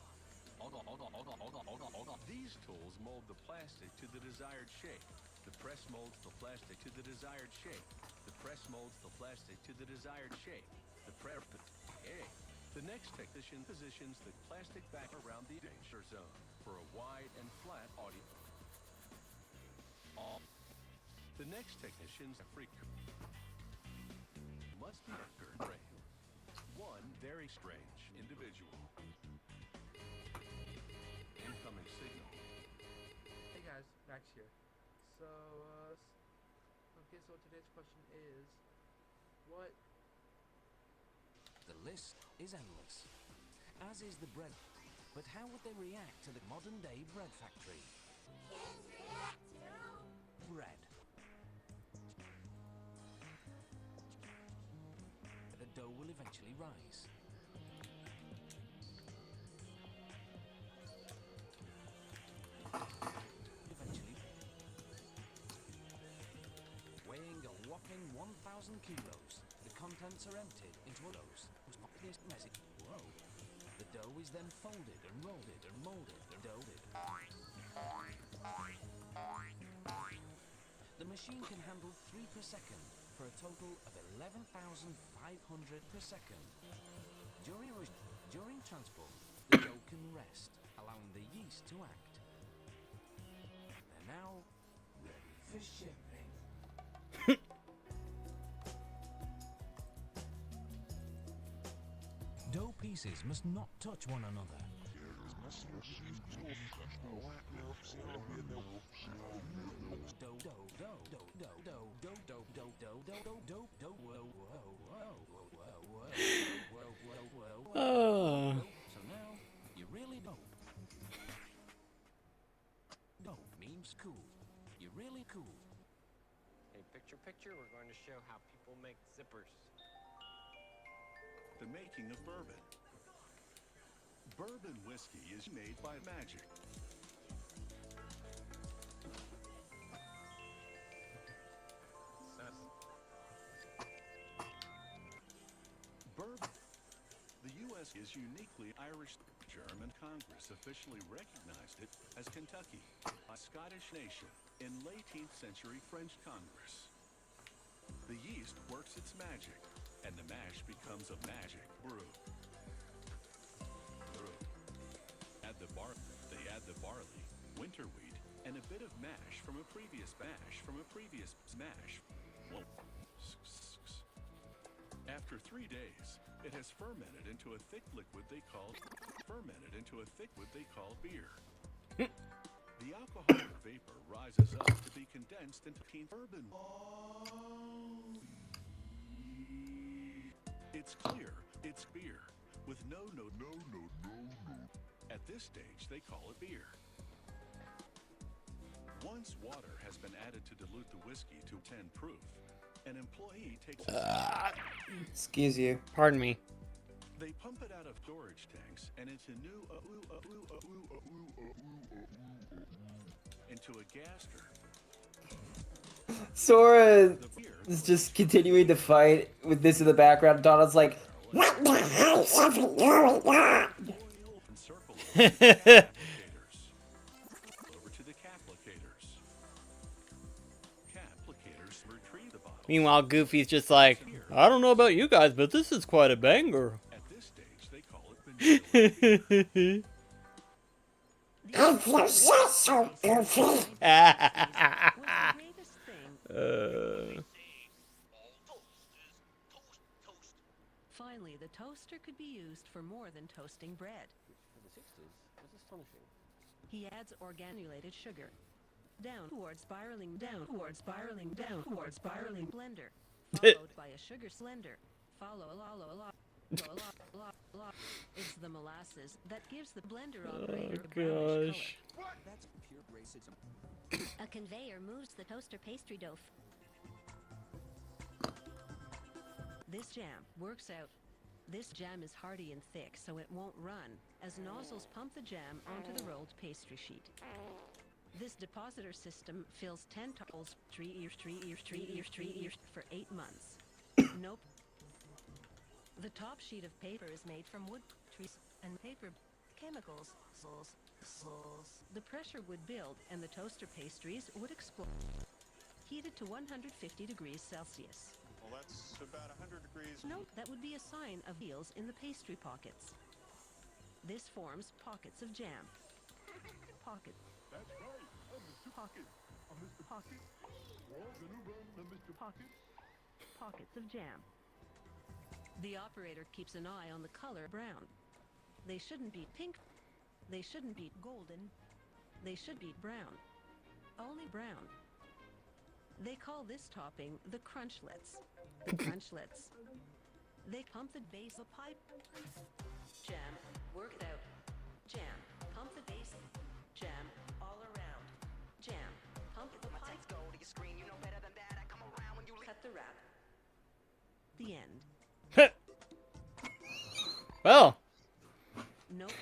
S15: These tools mold the plastic to the desired shape. The press molds the plastic to the desired shape. The press molds the plastic to the desired shape. The next technician positions the plastic back around the danger zone for a wide and flat audio. The next technician's must be trained. One very strange individual. Incoming signal.
S19: Hey guys, Max here. So today's question is, what?
S16: The list is endless, as is the bread. But how would they react to the modern-day bread factory? Bread. The dough will eventually rise. Weighing a whopping 1,000 kilos, the contents are emptied into those. Whoa. The dough is then folded and rolled and molded and doughed. The machine can handle 3 per second for a total of 11,500 per second. During transport, the dough can rest, allowing the yeast to act. They're now ready for shipping. Dough pieces must not touch one another. So now, you really dope. Dope means cool. You're really cool.
S20: Hey, picture, we're going to show how people make zippers.
S15: The making of bourbon. Bourbon whiskey is made by magic. Bourbon. The U.S. is uniquely Irish. German Congress officially recognized it as Kentucky, a Scottish nation, in late 18th century French Congress. The yeast works its magic, and the mash becomes a magic brew. They add the barley, winter wheat, and a bit of mash from a previous mash. Whoa. After 3 days, it has fermented into a thick liquid they call beer. The alcoholic vapor rises up to be condensed into bourbon. It's clear, it's beer, with no. At this stage, they call it beer. Once water has been added to dilute the whiskey to 10 proof, an employee takes
S4: Excuse you.
S1: Pardon me.
S15: They pump it out of storage tanks and into a gaster.
S2: Sora is just continuing to fight with this in the background. Donald's like, what the hell is doing that?
S15: Over to the caplicators. Caplicators retrieve the bottle.
S1: Meanwhile, Goofy's just like, I don't know about you guys, but this is quite a banger.
S15: At this stage, they call it vanilla.
S2: I feel so goofy.
S17: Finally, the toaster could be used for more than toasting bread.
S20: For the 60s, was astonishing.
S17: He adds organulated sugar. Down towards spiraling, down towards spiraling, down towards spiraling blender. Followed by a sugar slender. It's the molasses that gives the blender operator a brownish color.
S21: That's pure racism.
S22: A conveyor moves the toaster pastry dough.
S17: This jam works out. This jam is hardy and thick, so it won't run, as nozzles pump the jam onto the rolled pastry sheet. This depositor system fills 10 tiles, 3 years for 8 months. Nope. The top sheet of paper is made from wood trees and paper chemicals. The pressure would build and the toaster pastries would explode. Heated to 150 degrees Celsius.
S3: Well, that's about 100 degrees.
S17: Note that would be a sign of heels in the pastry pockets. This forms pockets of jam. Pocket.
S3: That's right. I'm Mr. Pocket. I'm Mr. Pocket. We're gonna run the Mr. Pocket.
S17: Pockets of jam. The operator keeps an eye on the color brown. They shouldn't be pink. They shouldn't be golden. They should be brown. Only brown. They call this topping the crunchlets. The crunchlets. They pump the base of pipe. Jam. Work it out. Jam. Pump the base. Jam. All around. Jam. Pump the pipe. Go to your screen. You know better than that. I come around when you cut the wrap. The end.
S1: Well.
S17: Nope.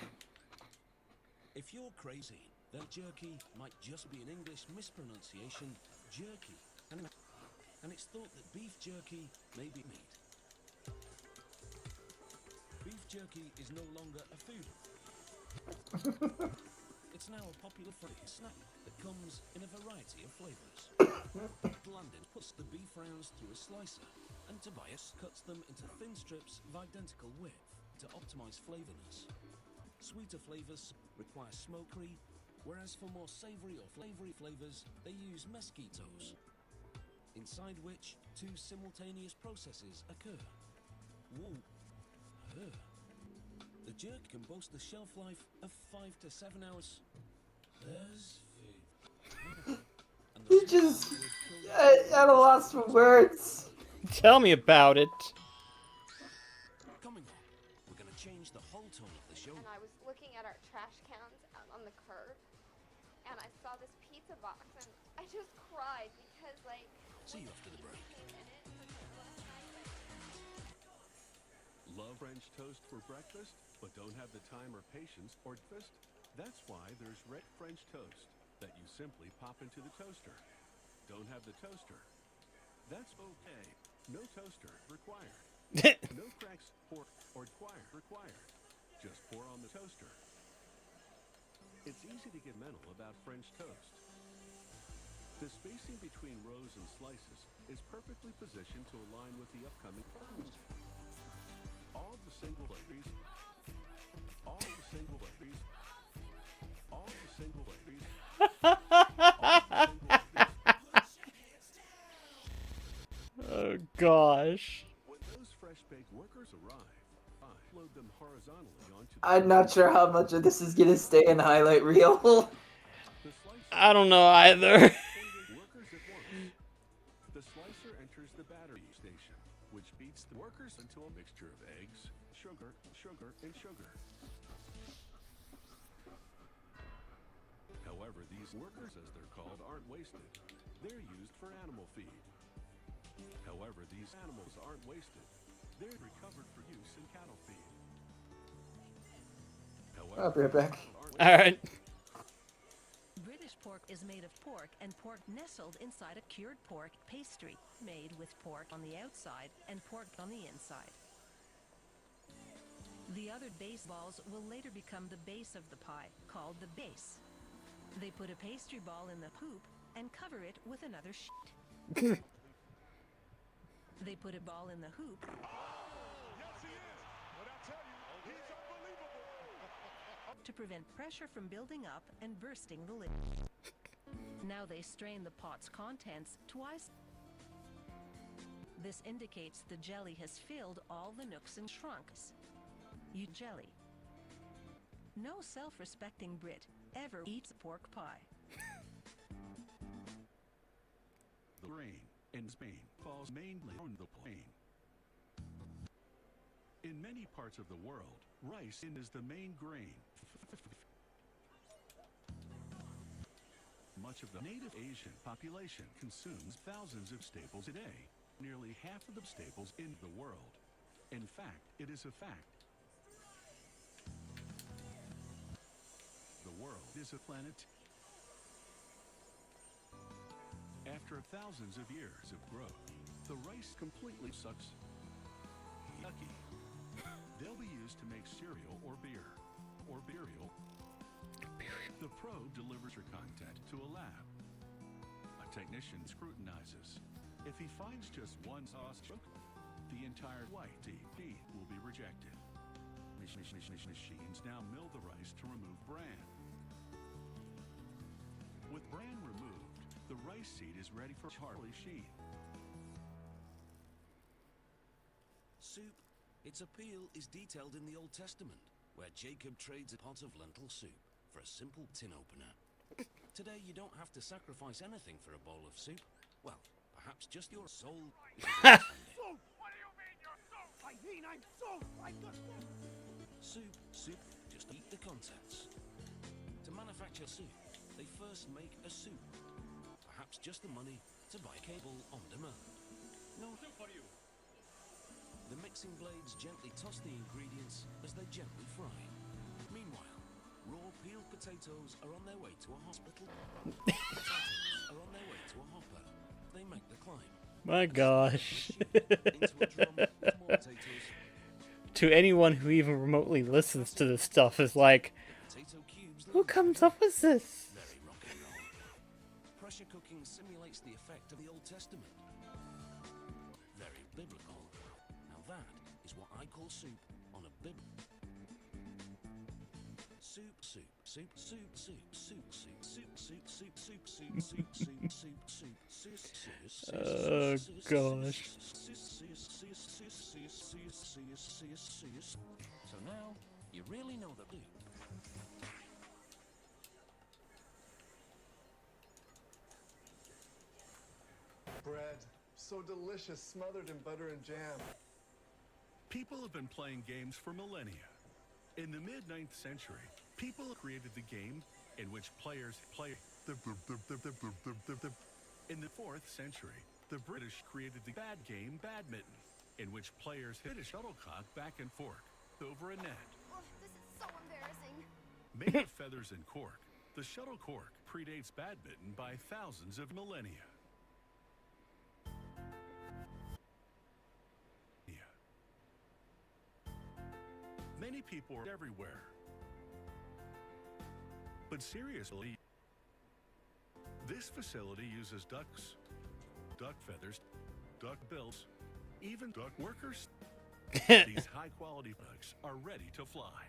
S16: If you're crazy, then jerky might just be an English mispronunciation, jerky. And it's thought that beef jerky may be meat. Beef jerky is no longer a food. It's now a popular snack that comes in a variety of flavors. London puts the beef rounds through a slicer, and Tobias cuts them into thin strips of identical width to optimize flavorness. Sweeter flavors require smokery, whereas for more savory or flavory flavors, they use mesquitos, inside which two simultaneous processes occur. Whoa. The jerk can boast a shelf life of 5 to 7 hours. There's food.
S4: He just at a loss for words.
S1: Tell me about it.
S16: Coming up, we're gonna change the whole tone of the show.
S5: And I was looking at our trash cans out on the curb, and I saw this pizza box, and I just cried because, like,
S16: see you after the break.
S15: Love French toast for breakfast, but don't have the time or patience or twist? That's why there's red French toast that you simply pop into the toaster. Don't have the toaster? That's okay. No toaster required. No cracks or required. Just pour on the toaster. It's easy to get mental about French toast. The spacing between rows and slices is perfectly positioned to align with the upcoming buns. All the single layers. All the single layers. All the single layers.
S1: Oh gosh.
S15: When those fresh baked workers arrive, I load them horizontally onto the
S4: I'm not sure how much of this is gonna stay in highlight reel.
S1: I don't know either.
S15: workers at once. The slicer enters the battery station, which beats the workers into a mixture of eggs, sugar, and sugar. However, these workers, as they're called, aren't wasted. They're used for animal feed. However, these animals aren't wasted. They're recovered for use in cattle feed. However,
S4: I'll be right back.
S1: Alright.
S17: British pork is made of pork and pork nestled inside a cured pork pastry, made with pork on the outside and pork on the inside. The other base balls will later become the base of the pie, called the base. They put a pastry ball in the hoop and cover it with another sheet. They put a ball in the hoop.
S3: Yes, he is. But I tell you, he's unbelievable.
S17: To prevent pressure from building up and bursting the lid. Now they strain the pot's contents twice. This indicates the jelly has filled all the nooks and shrunks. You jelly. No self-respecting Brit ever eats pork pie.
S15: The grain in Spain falls mainly on the plain. In many parts of the world, rice is the main grain. Much of the native Asian population consumes thousands of staples a day, nearly half of the staples in the world. In fact, it is a fact. The world is a planet. After thousands of years of growth, the rice completely sucks. Yucky. They'll be used to make cereal or beer, or burial. The probe delivers your content to a lab. A technician scrutinizes. If he finds just one sauce chook, the entire white feed will be rejected. Machines now mill the rice to remove bran. With bran removed, the rice seed is ready for Charlie Sheen.
S8: Soup. Its appeal is detailed in the Old Testament, where Jacob trades a pot of lentil soup for a simple tin opener. Today, you don't have to sacrifice anything for a bowl of soup. Well, perhaps just your soul.
S6: Soup! What do you mean you're soup? I mean I'm soup! I'm the soup!
S8: Soup, just eat the contents. To manufacture soup, they first make a soup. Perhaps just the money to buy cable on demand. No soup for you. The mixing blades gently toss the ingredients as they gently fry. Meanwhile, raw peeled potatoes are on their way to a hospital. Potatoes are on their way to a hopper. They make the climb.
S1: My gosh. To anyone who even remotely listens to this stuff is like, who comes up with this?
S8: Very rock and roll. Pressure cooking simulates the effect of the Old Testament. Very biblical. Now that is what I call soup on a bib. Soup, soup, soup, soup, soup, soup, soup, soup, soup, soup, soup, soup, soup, soup, soup, soup.
S1: Oh gosh.
S8: So now you really know the soup.
S18: Bread, so delicious, smothered in butter and jam.
S15: People have been playing games for millennia. In the mid-9th century, people created the game in which players play. In the 4th century, the British created the bad game badminton, in which players hit a shuttlecock back and forth over a net.
S5: Oh, this is so embarrassing.
S15: Made of feathers and cork, the shuttlecock predates badminton by thousands of millennia. Many people are everywhere. But seriously, this facility uses ducks, duck feathers, duck bills, even duck workers. These high-quality ducks are ready to fly.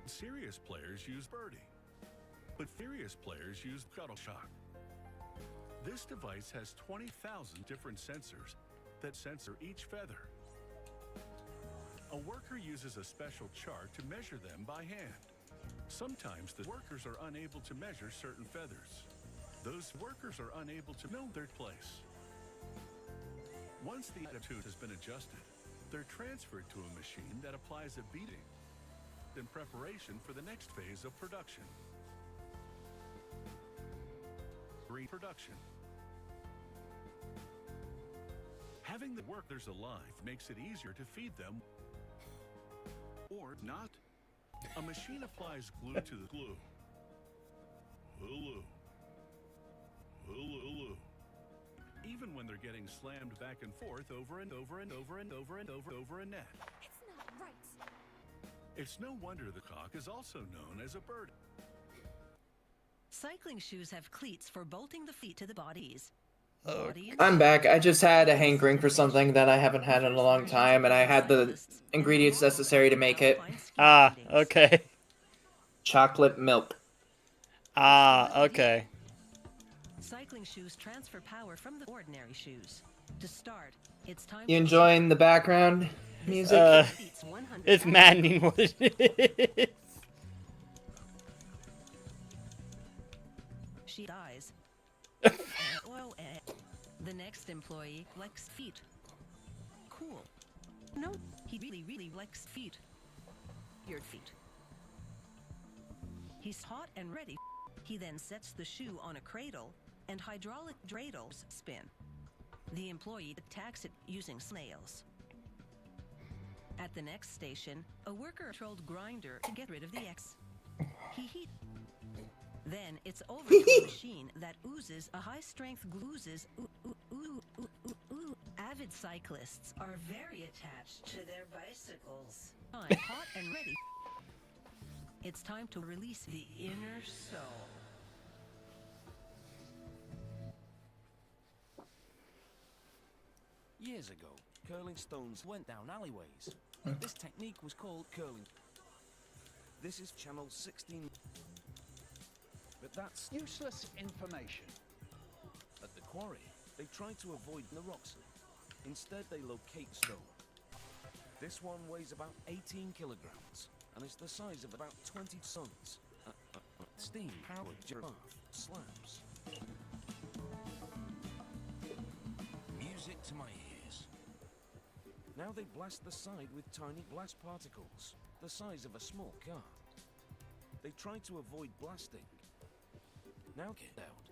S15: Serious players use birdie, but furious players use shuttleshock. This device has 20,000 different sensors that sensor each feather. A worker uses a special chart to measure them by hand. Sometimes the workers are unable to measure certain feathers. Those workers are unable to know their place. Once the attitude has been adjusted, they're transferred to a machine that applies a beating in preparation for the next phase of production. Reproduction. Having the workers alive makes it easier to feed them. Or not. A machine applies glue to the glue. Glue. Glue. Even when they're getting slammed back and forth over and over and over and over and over a net.
S5: It's not right.
S15: It's no wonder the cock is also known as a bird.
S17: Cycling shoes have cleats for bolting the feet to the bodies.
S2: I'm back. I just had a hankering for something that I haven't had in a long time, and I had the ingredients necessary to make it.
S1: Ah, okay.
S2: Chocolate milk.
S1: Ah, okay.
S17: Cycling shoes transfer power from the ordinary shoes. To start, it's time
S2: You enjoying the background music?
S1: It's maddening what it is.
S17: She dies. The next employee likes feet. Cool. No, he really likes feet. Your feet. He's hot and ready. He then sets the shoe on a cradle, and hydraulic dreidels spin. The employee attacks it using snails. At the next station, a worker controlled grinder to get rid of the X. He. Then it's over to a machine that oozes a high-strength glues. Avid cyclists are very attached to their bicycles. I'm hot and ready. It's time to release the inner soul.
S16: Years ago, curling stones went down alleyways. This technique was called curling. This is channel 16. But that's
S6: Useless information.
S16: at the quarry. They tried to avoid the rocks. Instead, they locate stone. This one weighs about 18 kilograms and is the size of about 20 tons. Steam-powered giraffe slabs. Music to my ears. Now they blast the side with tiny blast particles, the size of a small car. They try to avoid blasting. Now get out.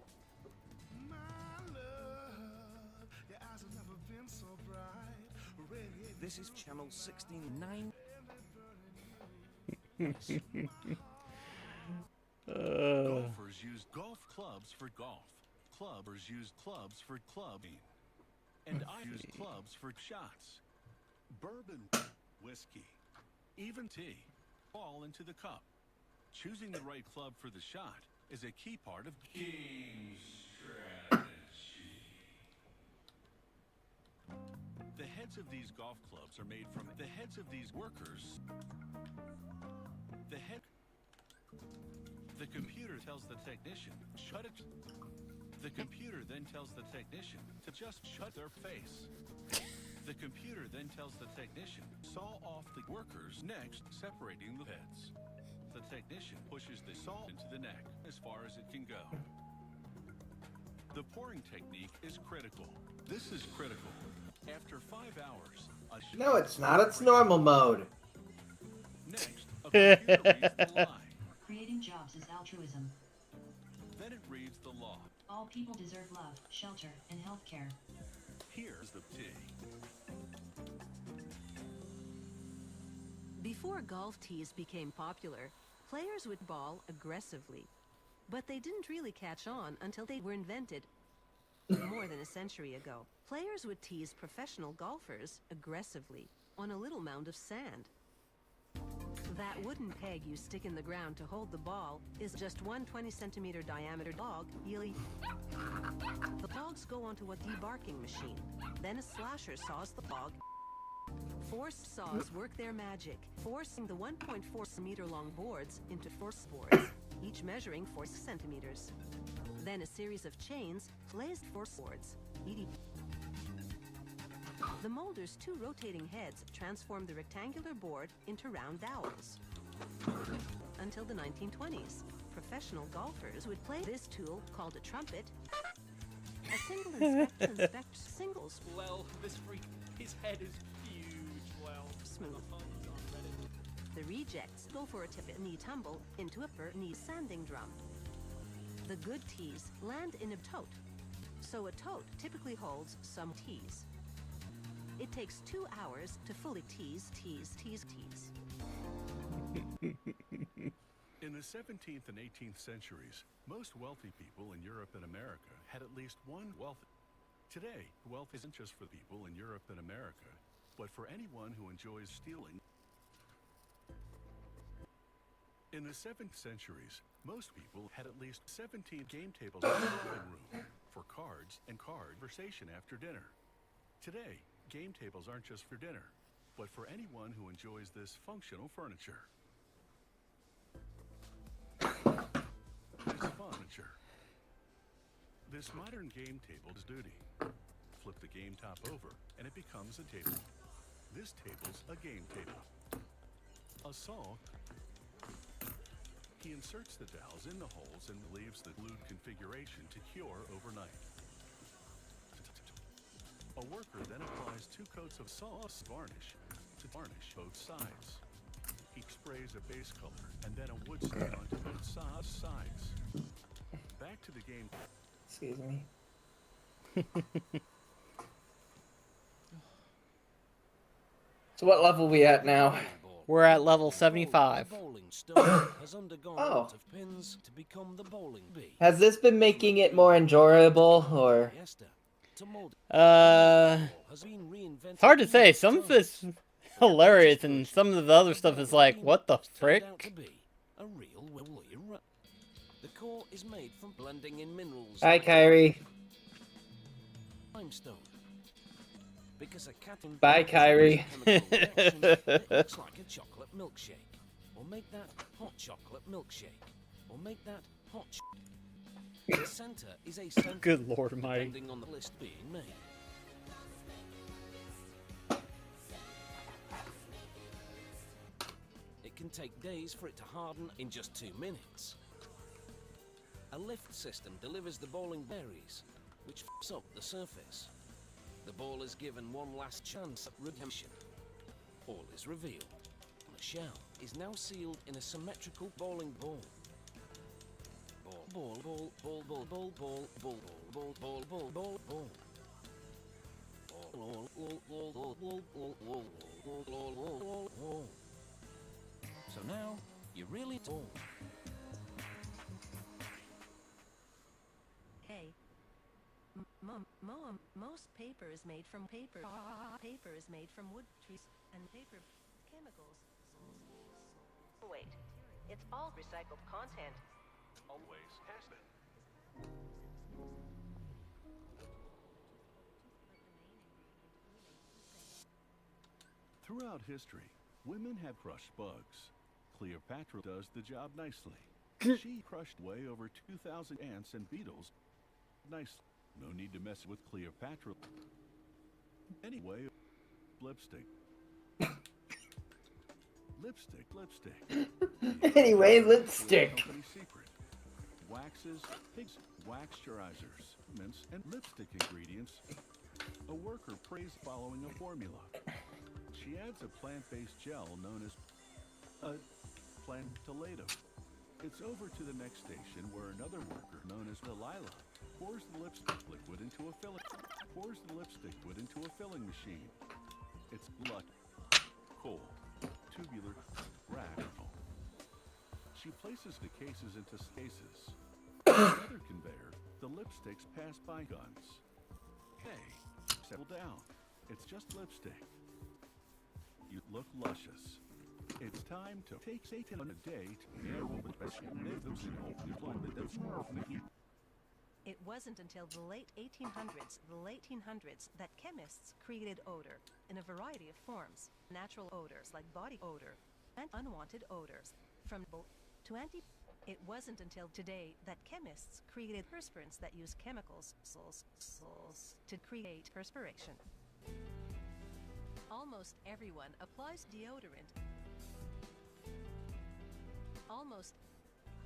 S16: This is channel 169.
S15: Golfers use golf clubs for golf. Clubbers use clubs for clubbing. And I use clubs for shots. Bourbon, whiskey, even tea, fall into the cup. Choosing the right club for the shot is a key part of game strategy. The heads of these golf clubs are made from the heads of these workers. The computer tells the technician, shut it. The computer then tells the technician to just shut their face. The computer then tells the technician, saw off the workers next, separating the heads. The technician pushes the saw into the neck as far as it can go. The pouring technique is critical. This is critical. After 5 hours,
S4: No, it's not. It's normal mode.
S15: Next, a computer reads the lie.
S9: Creating jobs is altruism.
S15: Then it reads the law.
S9: All people deserve love, shelter, and health care.
S15: Here's the tea.
S17: Before golf tees became popular, players would ball aggressively. But they didn't really catch on until they were invented more than a century ago. Players would tease professional golfers aggressively on a little mound of sand. That wooden peg you stick in the ground to hold the ball is just one 20-centimeter diameter dog. The dogs go onto a debarking machine. Then a slasher saws the dog. Forced saws work their magic, forcing the 1.4 meter long boards into force boards, each measuring 4 centimeters. Then a series of chains placed force boards. The molder's 2 rotating heads transformed the rectangular board into round dowels. Until the 1920s, professional golfers would play this tool called a trumpet. A single inspection inspects singles.
S20: Well, this freak, his head is huge. Well,
S17: Smooth. The rejects go for a tip knee tumble into a knee sanding drum. The good tees land in a tote. So a tote typically holds some tees. It takes 2 hours to fully tease.
S15: In the 17th and 18th centuries, most wealthy people in Europe and America had at least one wealth. Today, wealth isn't just for people in Europe and America, but for anyone who enjoys stealing. In the 7th centuries, most people had at least 17 game tables in the living room for cards and conversation after dinner. Today, game tables aren't just for dinner, but for anyone who enjoys this functional furniture. This modern game table is duty. Flip the game top over, and it becomes a table. This table's a game table. A saw. He inserts the dowels in the holes and leaves the glued configuration to cure overnight. A worker then applies 2 coats of sauce varnish to varnish both sides. He sprays a base color and then a wood stain onto both sides. Back to the game.
S4: Excuse me.
S2: So what level we at now?
S1: We're at level 75.
S4: Oh. Has this been making it more enjoyable, or?
S1: It's hard to say. Some of it's hilarious, and some of the other stuff is like, what the frick?
S8: a real willy. The core is made from blending in minerals.
S4: Bye, Kyrie.
S8: Limestone. Because a cat and
S4: Bye, Kyrie.
S8: it looks like a chocolate milkshake. Or make that hot chocolate milkshake. Or make that hot. The center is a center.
S1: Good Lord Almighty.
S8: Depending on the list being made. It can take days for it to harden in just 2 minutes. A lift system delivers the bowling berries, which f***s up the surface. The ball is given one last chance at redemption. All is revealed. The shell is now sealed in a symmetrical bowling ball. Ball, ball, ball, ball, ball, ball, ball, ball, ball, ball, ball, ball.
S16: So now, you really don't.
S17: Hey. Most paper is made from paper. Paper is made from wood, trees, and paper chemicals.
S10: Wait, it's all recycled content.
S15: Always has been. Throughout history, women have crushed bugs. Cleopatra does the job nicely. She crushed way over 2,000 ants and beetles nicely. No need to mess with Cleopatra. Anyway, lipstick. Lipstick.
S4: Anyway, lipstick.
S15: Company secret. Waxes, pigs, waxturizers, mints, and lipstick ingredients. A worker prays following a formula. She adds a plant-based gel known as a plantillatum. It's over to the next station where another worker known as Delilah pours the lipstick liquid into a filling machine. It's luck, coal, tubular, rational. She places the cases into cases. On another conveyor, the lipsticks pass by guns. Hey, settle down. It's just lipstick. You look luscious. It's time to take Satan on a date.
S17: It wasn't until the late 1800s, that chemists created odor in a variety of forms. Natural odors like body odor and unwanted odors from to anti. It wasn't until today that chemists created perspirants that use chemicals to create perspiration. Almost everyone applies deodorant.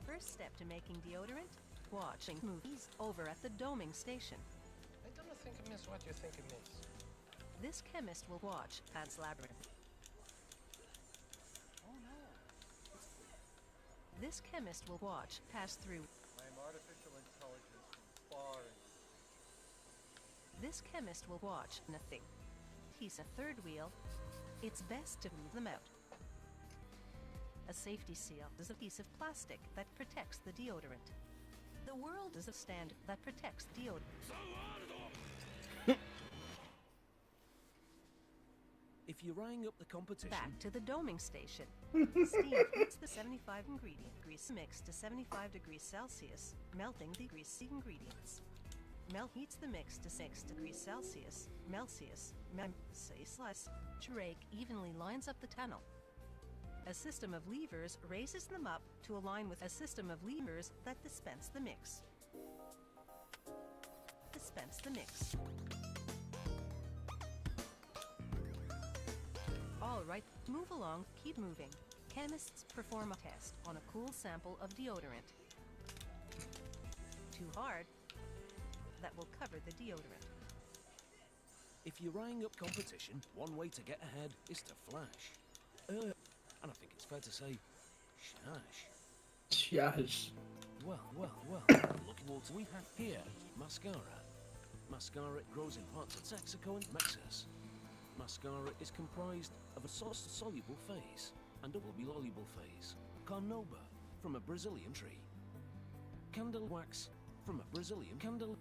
S17: First step to making deodorant? Watching movies over at the doming station.
S20: I don't think I miss what you think I miss.
S17: This chemist will watch Pan's Labyrinth.
S20: Oh no.
S17: This chemist will watch pass through.
S20: I'm artificial intelligence from far.
S17: This chemist will watch nothing. He's a third wheel. It's best to move them out. A safety seal is a piece of plastic that protects the deodorant. The world is a stand that protects deodorant.
S8: If you rang up the competition...
S17: Back to the doming station. Steam heats the 75 ingredient grease mix to 75 degrees Celsius, melting the greasy ingredients. Melt heats the mix to 6 degrees Celsius. Drake evenly lines up the tunnel. A system of levers raises them up to align with a system of levers that dispense the mix. All right, move along, keep moving. Chemists perform a test on a cool sample of deodorant. Too hard, that will cover the deodorant.
S8: If you rang up competition, one way to get ahead is to flash. And I think it's fair to say, shash. Well. Look at what we have here. Mascara. Mascara grows in parts of Mexico and Texas. Mascara is comprised of a soluble phase and a soluble phase. Carnauba from a Brazilian tree. Candle wax from a Brazilian candle.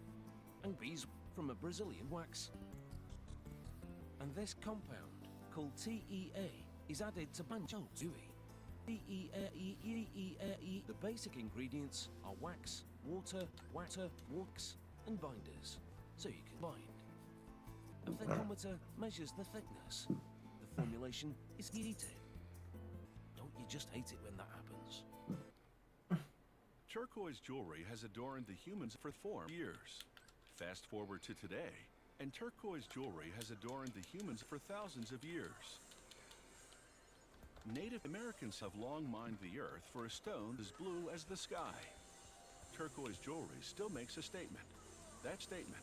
S8: And bees from a Brazilian wax. And this compound, called TEA, is added to banjo. The basic ingredients are wax, water, wax, and binders, so you can bind. A thermometer measures the thickness. The formulation is heated. Don't you just hate it when that happens?
S15: Turquoise jewelry has adorned the humans for 4 years. Fast forward to today, and turquoise jewelry has adorned the humans for thousands of years. Native Americans have long mined the earth for a stone as blue as the sky. Turquoise jewelry still makes a statement. That statement,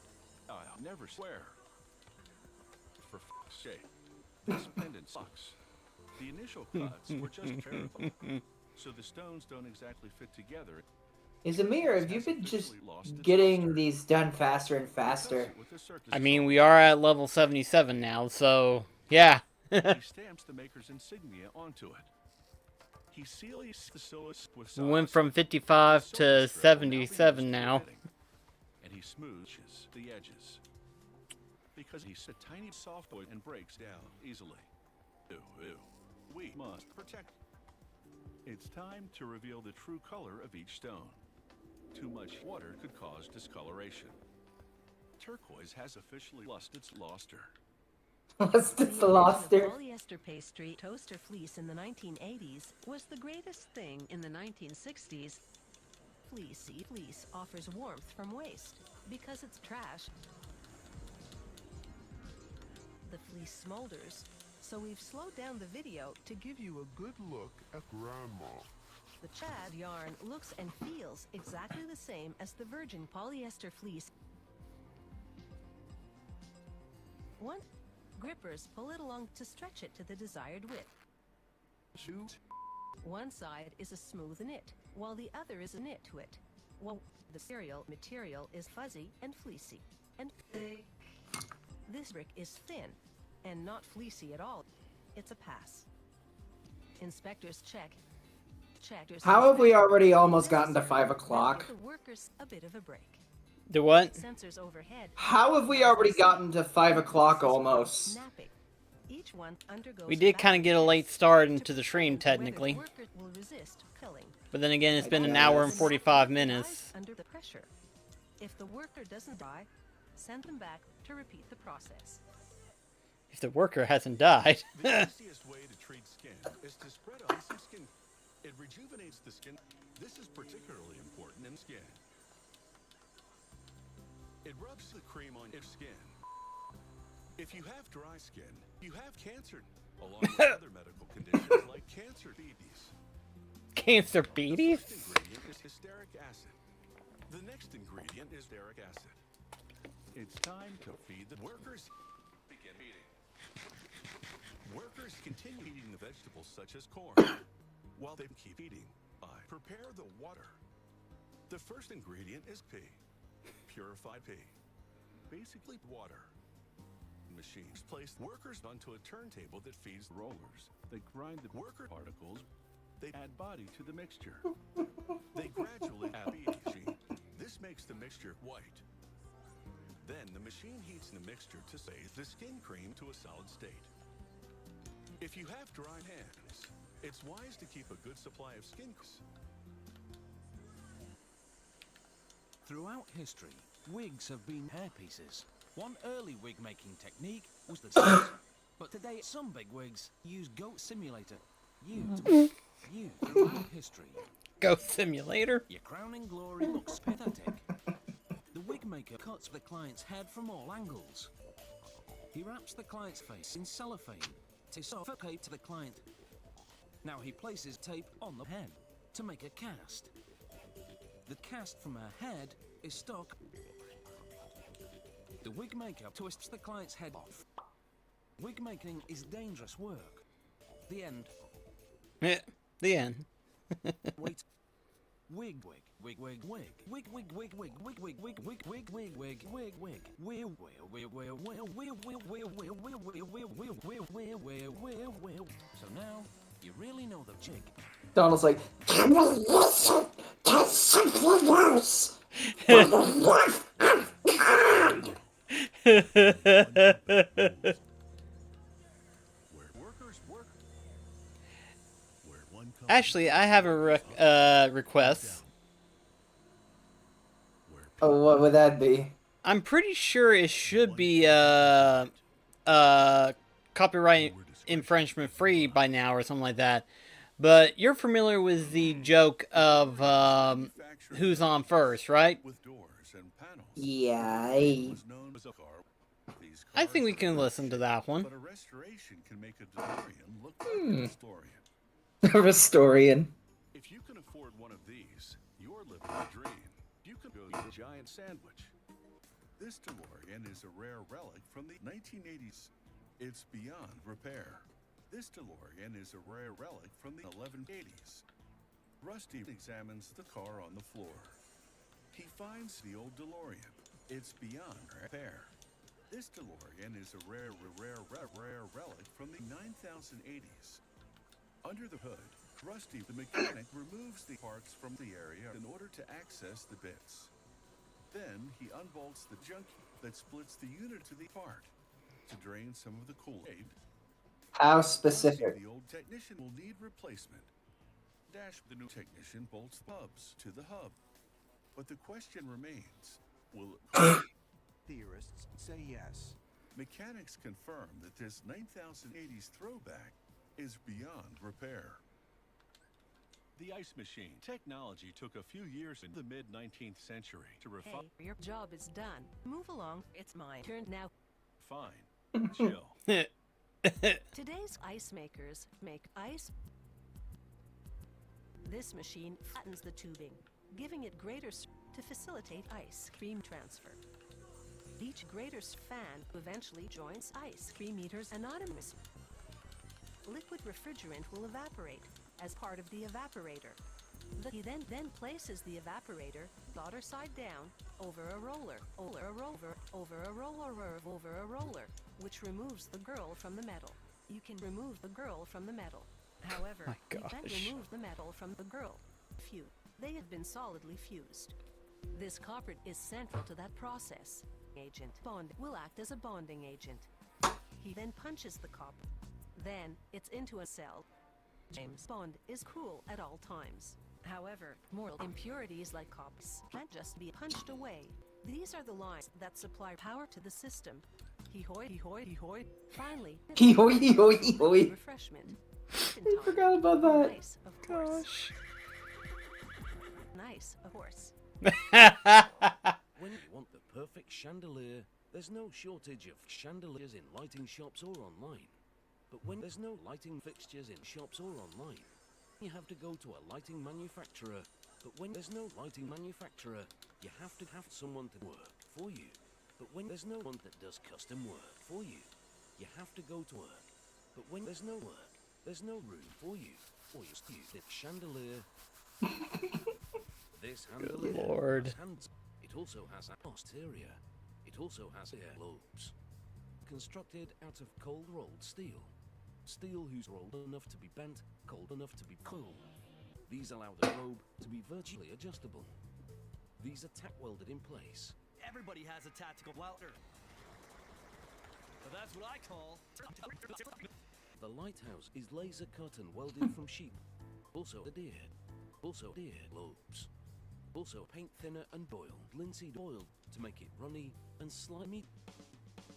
S15: I'll never swear. For f***'s sake, this pendant sucks. The initial cuts were just terrible, so the stones don't exactly fit together.
S4: Amir, have you been just getting these done faster and faster?
S1: I mean, we are at level 77 now, so yeah.
S15: He stamps the maker's insignia onto it. He seals the silhouette with
S1: We went from 55 to 77 now.
S15: And he smooths the edges. Because he's a tiny soft boy and breaks down easily. Ew. We must protect. It's time to reveal the true color of each stone. Too much water could cause discoloration. Turquoise has officially lost its luster.
S4: Its luster.
S17: Polyester pastry toaster fleece in the 1980s was the greatest thing in the 1960s. Fleecy fleece offers warmth from waste because it's trash. The fleece smolders, so we've slowed down the video to give you a good look at Grandma. The Chad yarn looks and feels exactly the same as the virgin polyester fleece. Grippers pull it along to stretch it to the desired width. One side is a smooth knit, while the other is a knit twit. While the cereal material is fuzzy and fleecy. And this brick is thin and not fleecy at all. It's a pass. Inspectors check.
S4: How have we already almost gotten to 5 o'clock?
S17: The workers a bit of a break.
S1: Do what?
S17: Sensors overhead.
S4: How have we already gotten to 5 o'clock almost?
S17: Each one undergoes
S1: We did kind of get a late start into the stream, technically. But then again, it's been an hour and 45 minutes.
S17: Under the pressure. If the worker doesn't die, send them back to repeat the process.
S1: If the worker hasn't died.
S15: The easiest way to treat skin is to spread on some skin. It rejuvenates the skin. This is particularly important in skin. It rubs the cream on your skin. If you have dry skin, you have cancer, along with other medical conditions like cancer beaties.
S1: Cancer beaties?
S15: The first ingredient is hysteric acid. The next ingredient is hysteric acid. It's time to feed the workers. Begin eating. Workers continue eating the vegetables such as corn. While they keep eating, I prepare the water. The first ingredient is pea. Purified pea. Basically water. Machines place workers onto a turntable that feeds the rollers. They grind the worker particles. They add body to the mixture. They gradually add machine. This makes the mixture white. Then the machine heats the mixture to phase the skin cream to a solid state. If you have dry hands, it's wise to keep a good supply of skin cream.
S16: Throughout history, wigs have been hairpieces. One early wig-making technique was the scissors, but today some big wigs use Goat Simulator. Throughout history.
S1: Goat Simulator?
S16: Your crowning glory looks pathetic. The wig maker cuts the client's head from all angles. He wraps the client's face in cellophane to suffocate the client. Now he places tape on the head to make a cast. The cast from her head is stuck. The wig maker twists the client's head off. Wig making is dangerous work. The end.
S1: The end.
S16: Wait. Wig. So now you really know the jig.
S4: Donald's like, can we listen to something else?
S1: actually, I have a request.
S2: Oh, what would that be?
S1: I'm pretty sure it should be copyright infringement free by now or something like that. But you're familiar with the joke of who's on first, right?
S2: Yeah.
S1: I think we can listen to that one.
S15: But a restoration can make a DeLorean look like
S2: Hmm.
S15: a historian.
S2: Restorian.
S15: If you can afford one of these, you're living a dream. You can go eat a giant sandwich. This DeLorean is a rare relic from the 1980s. It's beyond repair. This DeLorean is a rare relic from the 1180s. Rusty examines the car on the floor. He finds the old DeLorean. It's beyond repair. This DeLorean is a rare relic from the 9080s. Under the hood, Rusty the mechanic removes the parts from the area in order to access the bits. Then he unbolts the junkie that splits the unit to the part. To drain some of the Kool-Aid,
S2: How specific?
S15: the old technician will need replacement. The new technician bolts the hubs to the hub. But the question remains, will it Theorists say yes. Mechanics confirm that this 9080s throwback is beyond repair. The ice machine technology took a few years in the mid-19th century to refine.
S17: Hey, your job is done. Move along. It's my turn now.
S15: Fine. Chill.
S17: Today's ice makers make ice. This machine flattens the tubing, giving it greater to facilitate ice cream transfer. Each greater fan eventually joins ice cream meters anonymous. Liquid refrigerant will evaporate as part of the evaporator. He then places the evaporator daughter side down over a roller, over a roller, which removes the girl from the metal. You can remove the girl from the metal. However,
S1: My
S17: you can't
S1: gosh.
S17: remove the metal from the girl. They have been solidly fused. This copper is central to that process. Agent Bond will act as a bonding agent. He then punches the copper. Then it's into a cell. James Bond is cool at all times. However, moral impurities like cops can't just be punched away. These are the lines that supply power to the system. Hee-hoy, hee-hoy, hee-hoy. Finally,
S2: Hee-hoy, hee-hoy, hee-hoy.
S17: refreshment.
S2: I forgot about that.
S17: Nice, of course. Nice, of course.
S8: When you want the perfect chandelier, there's no shortage of chandeliers in lighting shops or online. But when there's no lighting fixtures in shops or online, you have to go to a lighting manufacturer. But when there's no lighting manufacturer, you have to have someone to work for you. But when there's no one that does custom work for you, you have to go to work. But when there's no work, there's no room for you. Or you use the chandelier. This chandelier
S1: Lord.
S8: has hands. It also has a posterior. It also has air lobes. Constructed out of cold rolled steel. Steel who's rolled enough to be bent, cold enough to be cool. These allow the robe to be virtually adjustable. These are tack welded in place.
S6: Everybody has a tactical welder. But that's what I call.
S8: The lighthouse is laser cut and welded from sheep. Also adhered. Also adhered lobes. Also paint thinner and boiled, linseed oil to make it runny and slimy.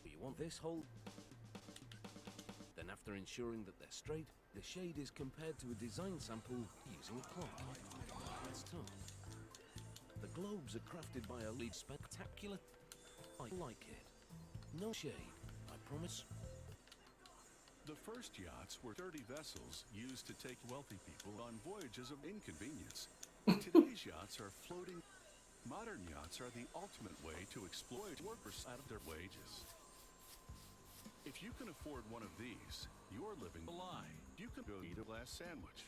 S8: You want this whole? Then after ensuring that they're straight, the shade is compared to a design sample using a clock. It's tough. The globes are crafted by a lead spectacular. I like it. No shade, I promise.
S15: The first yachts were dirty vessels used to take wealthy people on voyages of inconvenience. Today's yachts are floating. Modern yachts are the ultimate way to exploit workers out of their wages. If you can afford one of these, you're living a lie. You can go eat a glass sandwich.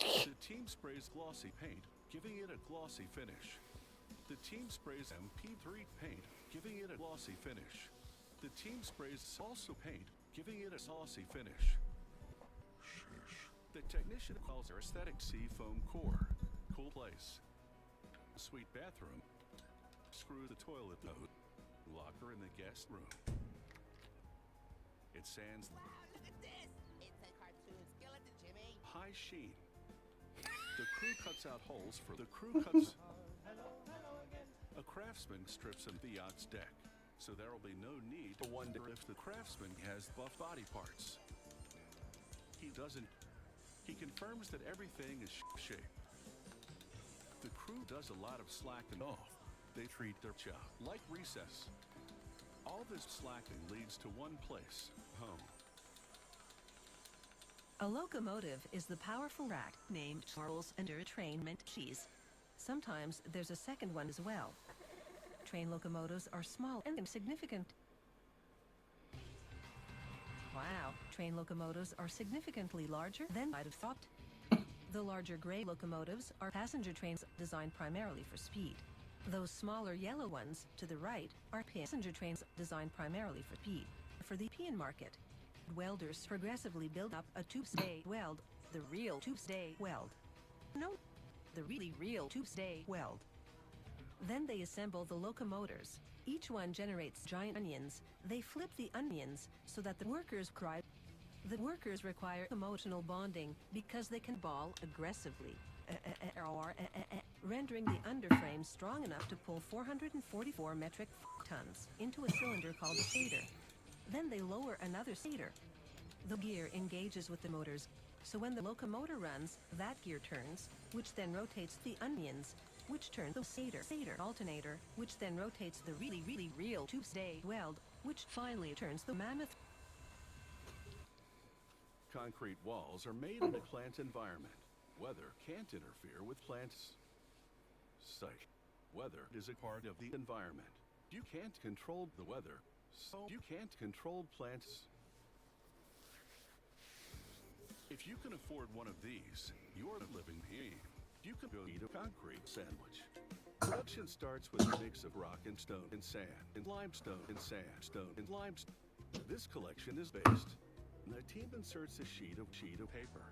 S15: The team sprays glossy paint, giving it a glossy finish. The team sprays MP3 paint, giving it a glossy finish. The team sprays salsa paint, giving it a saucy finish. The technician calls their aesthetic seafoam core. Cool place. Sweet bathroom. Screw the toilet note. Locker in the guest room. It sands.
S14: Wow, look at this! It's a cartoon skeleton, Jimmy.
S15: High sheen. The crew cuts out holes for the crew cuts. A craftsman strips the yacht's deck, so there will be no need to wonder if the craftsman has buff body parts. He doesn't. He confirms that everything is shape. The crew does a lot of slacking off. They treat their job like recess. All this slacking leads to one place, home.
S17: A locomotive is the powerful rat named Charles under trainment cheese. Sometimes there's a second one as well. Train locomotives are small and insignificant. Wow, train locomotives are significantly larger than I'd have thought. The larger gray locomotives are passenger trains designed primarily for speed. Those smaller yellow ones to the right are passenger trains designed primarily for speed. For the European market, welders progressively build up a tube-stay weld, the real tube-stay weld. No, the really real tube-stay weld. Then they assemble the locomotors. Each one generates giant onions. They flip the onions so that the workers cry. The workers require emotional bonding because they can ball aggressively, rendering the underframe strong enough to pull 444 metric tons into a cylinder called a stator. Then they lower another stator. The gear engages with the motors, so when the locomotor runs, that gear turns, which then rotates the onions, which turns the stator alternator, which then rotates the really real tube-stay weld, which finally turns the mammoth.
S15: Concrete walls are made in a plant environment. Weather can't interfere with plants. Psych. Weather is a part of the environment. You can't control the weather, so you can't control plants. If you can afford one of these, you're living here. You can go eat a concrete sandwich. Production starts with a mix of rock and stone and sand and limestone and sandstone and limestone. This collection is based. The team inserts a sheet of paper.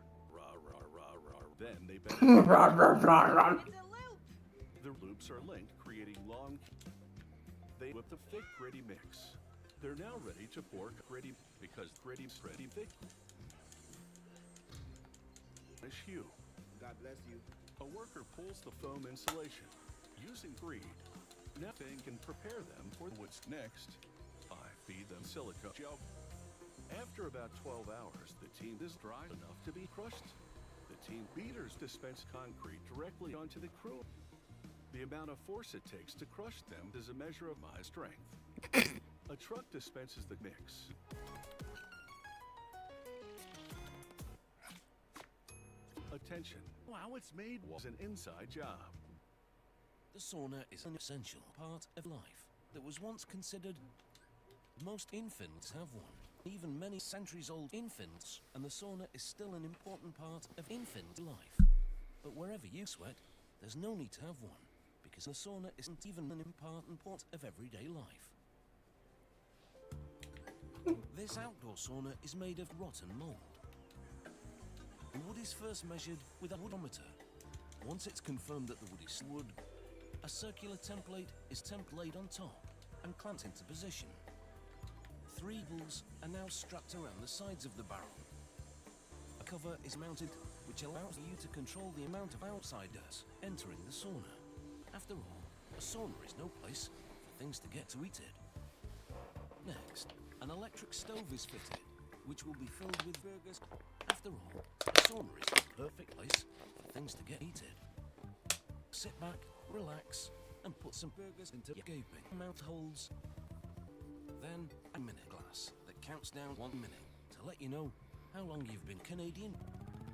S15: Then they bend it. The loops are linked, creating long. They whip the thick, gritty mix. They're now ready to pour gritty because gritty's ready thick. Hue.
S11: God bless you.
S15: A worker pulls the foam insulation using greed. Nothing can prepare them for what's next. I feed them silica gel. After about 12 hours, the team is dry enough to be crushed. The team beaters dispense concrete directly onto the crew. The amount of force it takes to crush them is a measure of my strength. A truck dispenses the mix. Attention. Wow, it's made was an inside job.
S8: The sauna is an essential part of life that was once considered. Most infants have one. Even many centuries-old infants, and the sauna is still an important part of infant life. But wherever you sweat, there's no need to have one, because the sauna isn't even an important part of everyday life. This outdoor sauna is made of rotten mold. Wood is first measured with a woodometer. Once it's confirmed that the wood is wood, a circular template is laid on top and clamped into position. 3 balls are now strapped around the sides of the barrel. A cover is mounted which allows you to control the amount of outsiders entering the sauna. After all, a sauna is no place for things to get heated. Next, an electric stove is fitted, which will be filled with burgers. After all, a sauna is the perfect place for things to get heated. Sit back, relax, and put some burgers into gaping mouth holes. Then, a minute glass that counts down 1 minute to let you know how long you've been Canadian.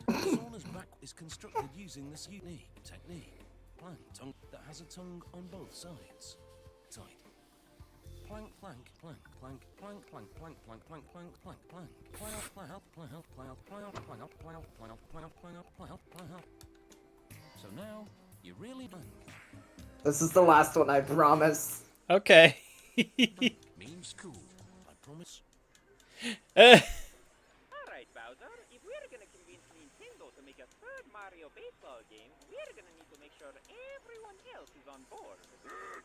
S8: The sauna's back is constructed using this unique technique. Plank tongue that has a tongue on both sides. Tight. Plank, plank, plank, plank, plank, plank, plank, plank, plank, plank, plank, plank. Plow, plow, plow, plow, plow, plow, plow, plow, plow, plow, plow. So now, you really plank.
S2: This is the last one, I promise.
S1: Okay.
S8: Means cool, I promise.
S12: Alright, Bowser, if we're gonna convince Nintendo to make a third Mario baseball game, we're gonna need to make sure everyone else is on board.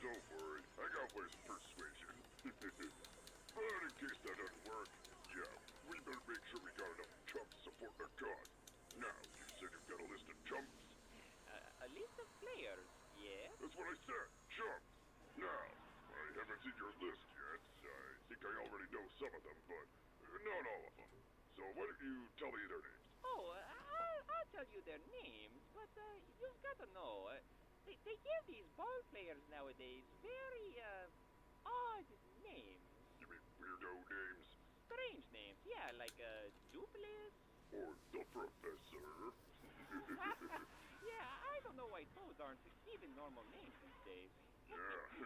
S3: Don't worry. I got ways of persuasion. But in case that doesn't work, yeah, we better make sure we got enough chumps supporting our cause. Now, you said you've got a list of chumps? think I already know some of them, but not all of them. So why don't you tell me their names?
S12: Oh, I'll tell you their names, but you've got to know, they give these ball players nowadays very odd names.
S3: You mean weirdo names?
S12: Strange names, yeah, like Duplis.
S3: Or the Professor?
S12: Yeah, I don't know why those aren't even normal names these days.
S3: Yeah,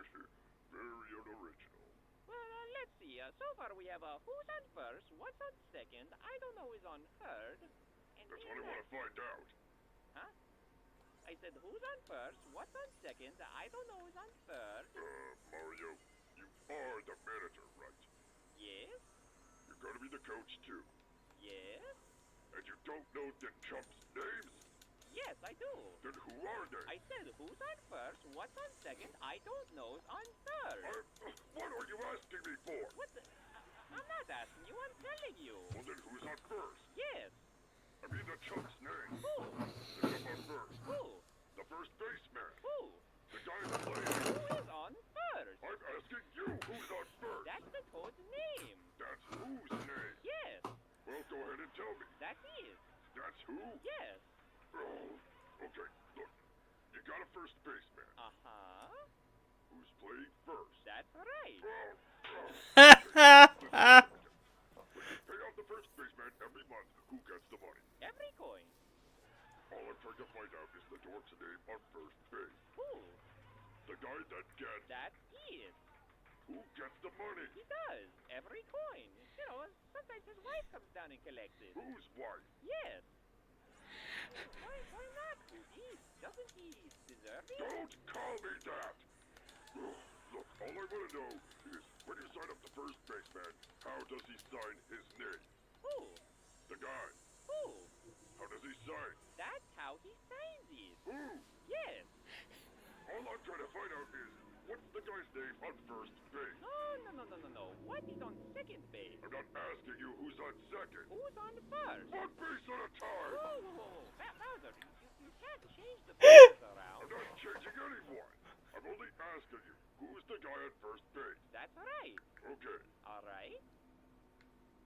S3: very unoriginal.
S12: Well, let's see. So far we have who's on first, what's on second, I don't know is on third, and
S3: That's what I want to find out.
S12: Huh? I said who's on first, what's on second, I don't know is on third.
S3: Mario, you are the manager, right?
S12: Yes?
S3: You're gonna be the coach, too.
S12: Yes?
S3: And you don't know the chumps' names?
S12: Yes, I do.
S3: Then who are they?
S12: I said who's on first, what's on second, I don't know is on third.
S3: What are you asking me for?
S12: What the? I'm not asking you, I'm telling you.
S3: Well, then who's on first?
S12: Yes.
S3: I mean the chump's name.
S12: Who?
S3: The chump on first.
S12: Who?
S3: The first baseman.
S12: Who?
S3: The guy in the plane.
S12: Who is on first?
S3: I'm asking you who's on first.
S12: That's the code's name.
S3: That's whose name?
S12: Yes.
S3: Well, go ahead and tell me.
S12: That is.
S3: That's who?
S12: Yes.
S3: Oh, okay, look. You got a first baseman.
S12: Uh-huh.
S3: Who's playing first?
S12: That's right.
S3: When you pay off the first baseman every month, who gets the money?
S12: Every coin.
S3: All I'm trying to find out is the dork's name on first base.
S12: Who?
S3: The guy that gets...
S12: That is.
S3: Who gets the money?
S12: He does. Every coin. You know, sometimes his wife comes down and collects it.
S3: Whose wife?
S12: Yes. Why not, Cookie? Doesn't he deserve it?
S3: Don't call me that! Look, all I want to know is, when you sign up the first baseman, how does he sign his name?
S12: Who?
S3: The guy.
S12: Who?
S3: How does he sign?
S12: That's how he signs it.
S3: Who?
S12: Yes.
S3: All I'm trying to find out is, what's the guy's name on first base?
S12: No. What is on second base?
S3: I'm not asking you who's on second.
S12: Who's on first?
S3: One base at a time!
S12: Whoa. Bowser, you can't change the bases around.
S3: I'm not changing anyone. I'm only asking you, who's the guy on first base?
S12: That's right.
S3: Okay.
S12: All right.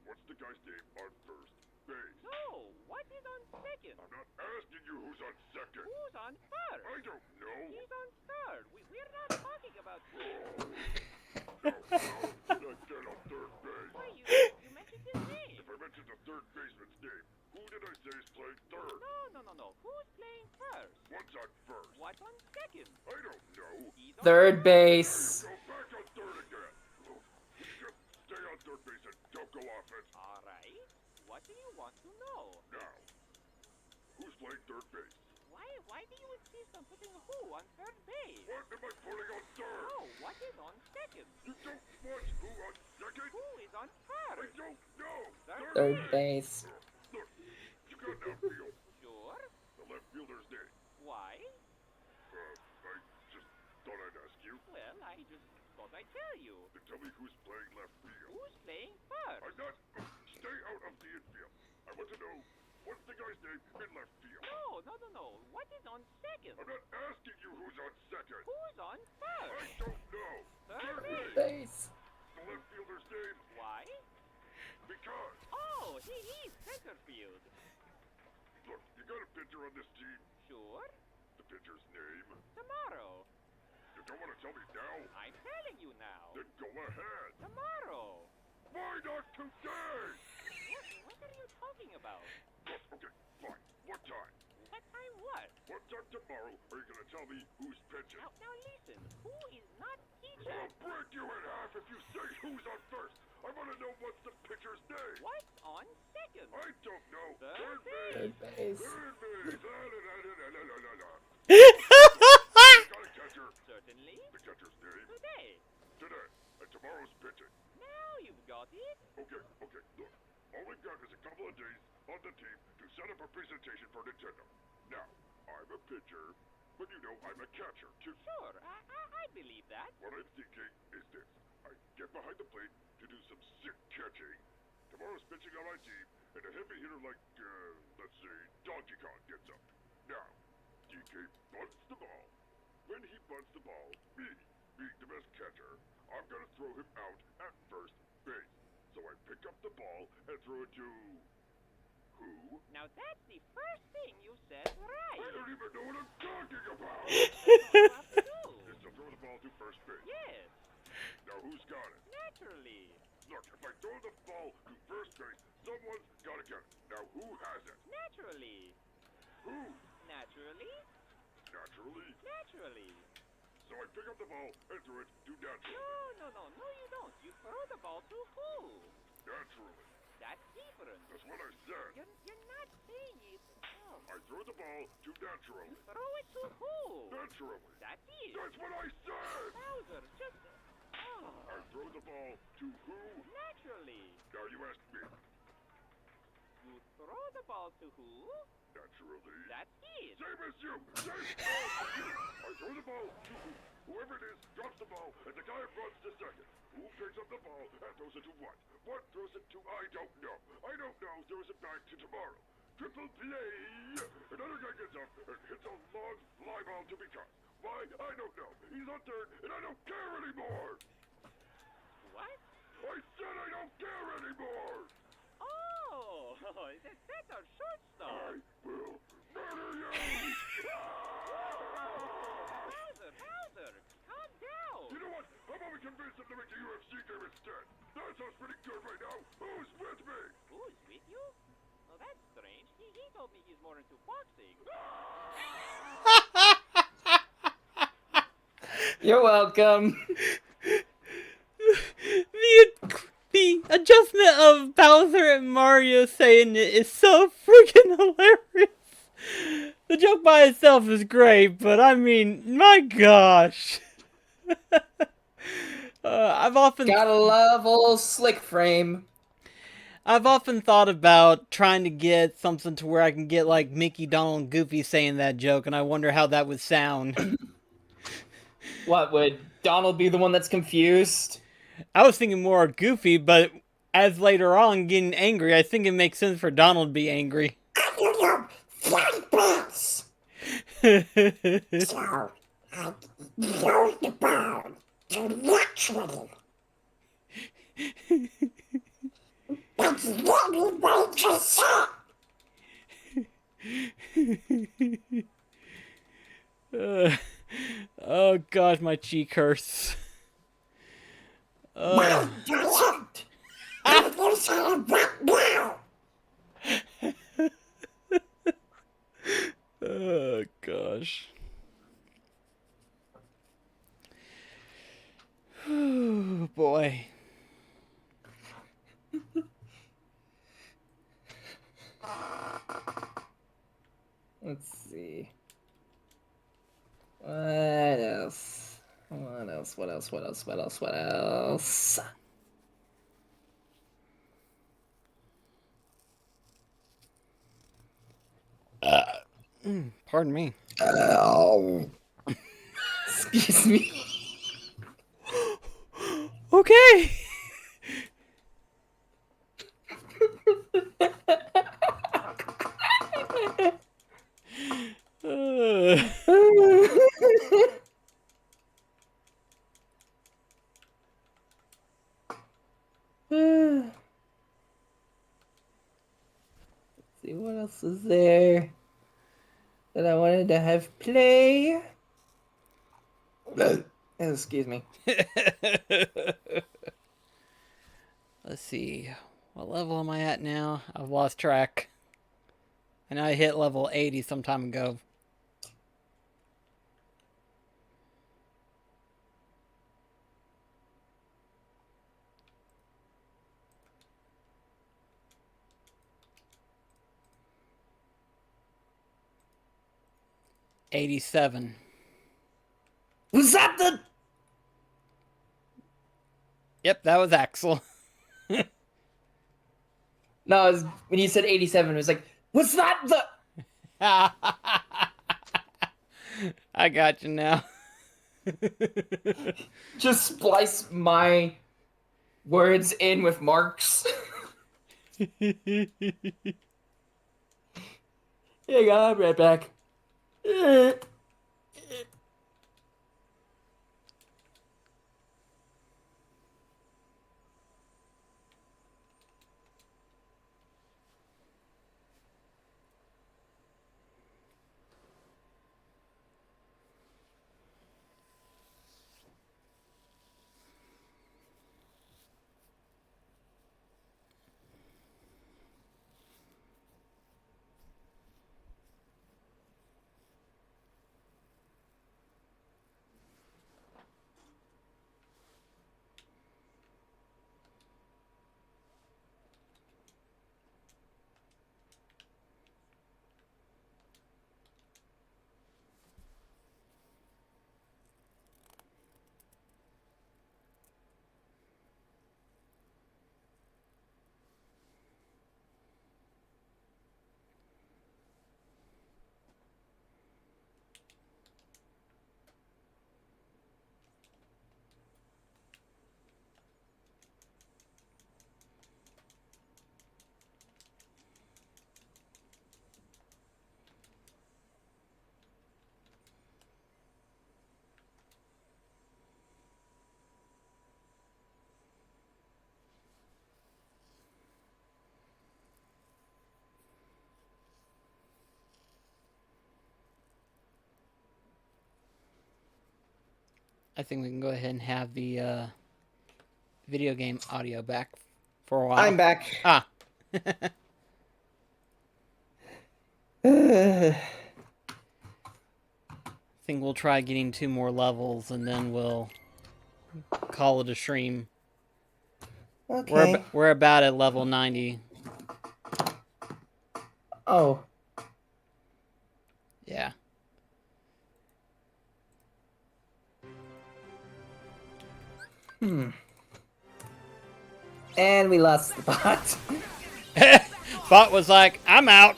S3: What's the guy's name on first base?
S12: No, what is on second?
S3: I'm not asking you who's on second.
S12: Who's on first?
S3: I don't know.
S12: He's on third. We're not talking about
S3: No, get on third base.
S12: Why, you mentioned his name.
S3: If I mentioned the third baseman's name, who did I say is playing third?
S12: No. Who's playing first?
S3: What's on first?
S12: What's on second?
S3: I don't know.
S2: Third base.
S3: Go back on third again. Just stay on third base and don't go offense.
S12: All right. What do you want to know?
S3: Now, who's playing third base?
S12: Why do you insist on putting who on third base?
S3: What am I putting on third?
S12: No, what is on second?
S3: You don't want who on second?
S12: Who is on third?
S3: I don't know.
S2: Third base.
S3: Look, you got an outfield.
S12: Sure.
S3: The left fielder's name.
S12: Why?
S3: I just thought I'd ask you.
S12: Well, I just thought I'd tell you.
S3: Then tell me who's playing left field.
S12: Who's playing first?
S3: I'm not... Stay out of the infield. I want to know, what's the guy's name in left field?
S12: No. What is on second?
S3: I'm not asking you who's on second.
S12: Who's on first?
S3: I don't know.
S12: Third
S2: base.
S3: The left fielder's name.
S12: Why?
S3: Because.
S12: Oh, he's center field.
S3: Look, you got a pitcher on this team.
S12: Sure.
S3: The pitcher's name.
S12: Tomorrow.
S3: You don't want to tell me now?
S12: I'm telling you now.
S3: Then go ahead.
S12: Tomorrow.
S3: Why not today?
S12: What are you talking about?
S3: Look, okay, fine. What time?
S12: What time what?
S3: What time tomorrow are you going to tell me who's pitching?
S12: Now listen. Who is not pitching?
S3: I'll break you in half if you say who's on first. I want to know what's the pitcher's name.
S12: What's on second?
S3: I don't know.
S12: Third
S2: base.
S3: Third base. Got a catcher.
S12: Certainly.
S3: The catcher's name.
S12: Today.
S3: And tomorrow's pitching.
S12: Now you've got it.
S3: Okay. Look, all we've got is a couple of days on the team to set up a presentation for Nintendo. Now, I'm a pitcher, but you know I'm a catcher too.
S12: Sure, I believe that.
S3: What I'm thinking is this. I get behind the plate to do some sick catching. Tomorrow's pitching on my team, and a heavy hitter like, let's say, Donkey Kong gets up. Now, DK bunts the ball. When he bunts the ball, me, being the best catcher, I'm gonna throw him out at first ball and throw it to... who?
S12: Now that's the first thing you said right.
S3: I don't even know what I'm talking about!
S12: What do you have to do?
S3: Is to throw the ball to first base.
S12: Yes,
S3: Now who's got it?
S12: naturally.
S3: Look, if I throw the ball to first base, someone's gotta get it. Now who has it?
S12: Naturally.
S3: Who?
S12: Naturally.
S3: Naturally.
S12: Naturally.
S3: So I pick up the ball and throw it to naturally.
S12: No, you don't. You throw the ball to who?
S3: Naturally.
S12: That's different.
S3: That's what I said.
S12: You're not saying it. Oh.
S3: I throw the ball to naturally.
S12: Throw it to who?
S3: Naturally.
S12: That's it.
S3: That's what I said!
S12: Bowser, just... Oh.
S3: I throw the ball to who?
S12: Naturally.
S3: Now you ask me.
S12: You throw the ball to who?
S3: Naturally.
S12: That's it.
S3: Same as you! Same as you! I throw the ball to who? Whoever it is drops the ball, and the guy runs to second. Who picks up the ball and throws it to what? What throws it to? I don't know. I don't know. There is a back to tomorrow. Triple play! Another guy gets up and hits a long fly ball to me cut. Why? I don't know. He's on third, and I don't care anymore!
S12: What?
S3: I said I don't care anymore!
S12: Oh, that's our shortstop.
S3: I will murder you!
S12: Bowser, calm down.
S3: You know what? How about we convince him to make the UFC game instead? That sounds pretty good right now. Who's with me?
S12: Who's with you? Oh, that's strange. He told me he's more into boxing.
S2: You're welcome.
S1: The adjustment of Bowser and Mario saying it is so freaking hilarious. The joke by itself is great, but I mean, my gosh. I've often
S2: Gotta love old Slick Frame.
S1: I've often thought about trying to get something to where I can get like Mickey, Donald, and Goofy saying that joke, and I wonder how that would sound.
S2: What, would Donald be the one that's confused?
S1: I was thinking more of Goofy, but as later on getting angry, I think it makes sense for Donald to be angry.
S6: Flashbacks. So, I throw the ball to naturally. That's very dangerous.
S1: Oh gosh, my cheek hurts.
S6: Mine doesn't. I'm using it right now.
S1: Oh gosh. Oh boy.
S2: Let's see. What else? What else? What else? What else? What else? What else?
S1: Pardon me.
S2: Oh. Excuse me.
S1: Okay.
S2: Let's see what else is there that I wanted to have play. Excuse me.
S1: Let's see. What level am I at now? I've lost track. I know I hit level 80 some time ago. $87.
S2: Was that the...
S1: Yep, that was Axel.
S2: No, it was, when you said 87, it was like, was that the...
S1: I got you now.
S2: Just splice my words in with marks. Yeah, I'll be right back.
S1: I think we can go ahead and have the video game audio back for a while.
S4: I'm back.
S1: Ah. I think we'll try getting 2 more levels and then we'll call it a stream.
S4: Okay.
S1: We're about at level 90.
S4: Oh.
S1: Yeah.
S4: And we lost the bot.
S1: Bot was like, I'm out.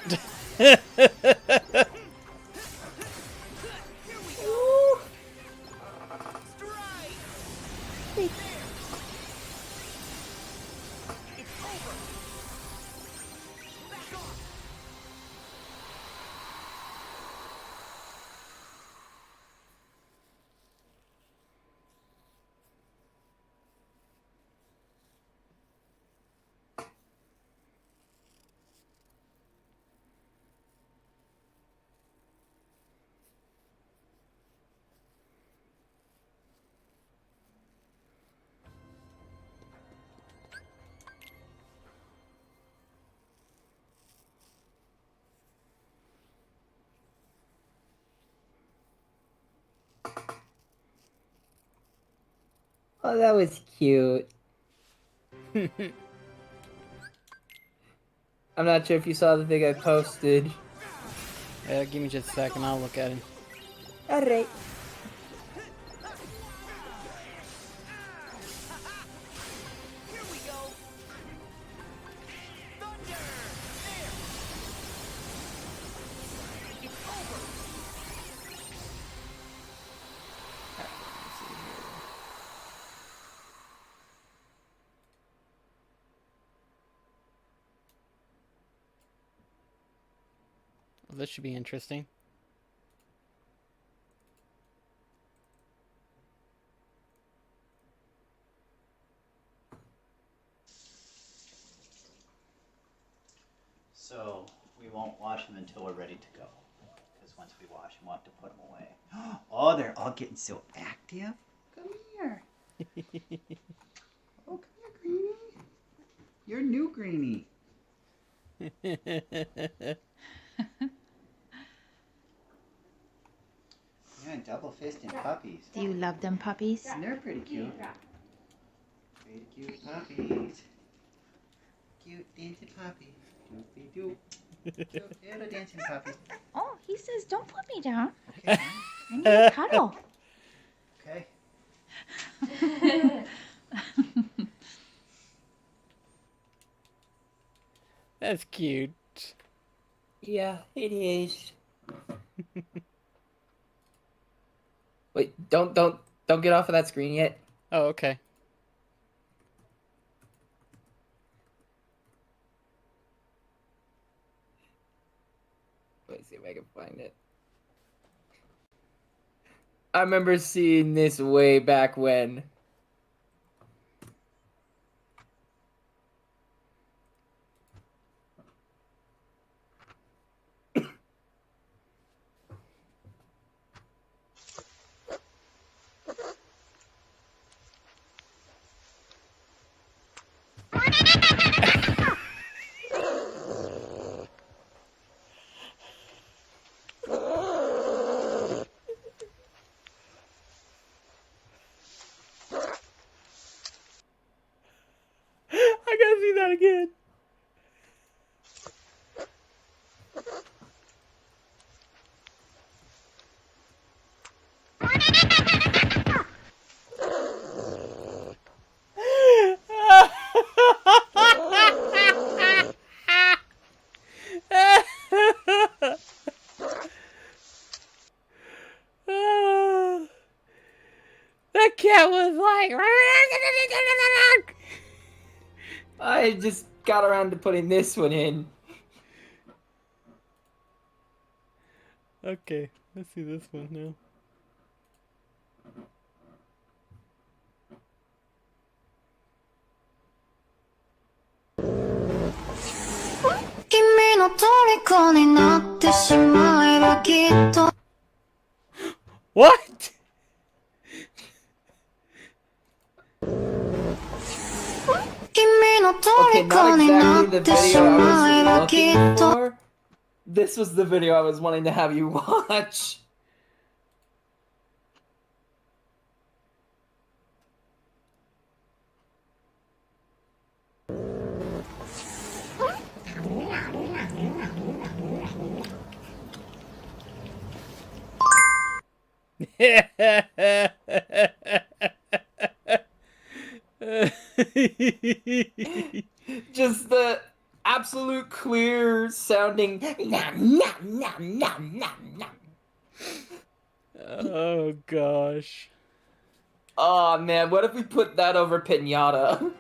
S4: Oh, that was cute. I'm not sure if you saw the thing I posted.
S1: Yeah, give me just a second. I'll look at it.
S4: Alright.
S1: Well, this should be interesting.
S7: So we won't wash them until we're ready to go. Because once we wash them, we'll have to put them away. Oh, they're all getting so active. Come here. Oh, come here, Greenie. You're new, Greenie. Yeah, double fisting puppies.
S11: Do you love them puppies?
S7: And they're pretty cute. Pretty cute puppies. Cute dancing puppies. Doopy doop. Cute little dancing puppies.
S11: Oh, he says, don't put me down. Okay. I need a cuddle.
S7: Okay.
S1: That's cute.
S4: Yeah, it is. Wait, don't get off of that screen yet.
S1: Oh, okay.
S4: Let's see if I can find it. I remember seeing this way back when.
S1: I gotta see that again. That cat was like...
S4: I just got around to putting this one in.
S1: Okay, let's see this one now. What?
S2: Okay, not exactly the video I was looking for. This was the video I was wanting to have you watch. Just the absolute clear sounding nom nom nom nom nom nom.
S1: Oh gosh.
S2: Oh man, what if we put that over Pinata?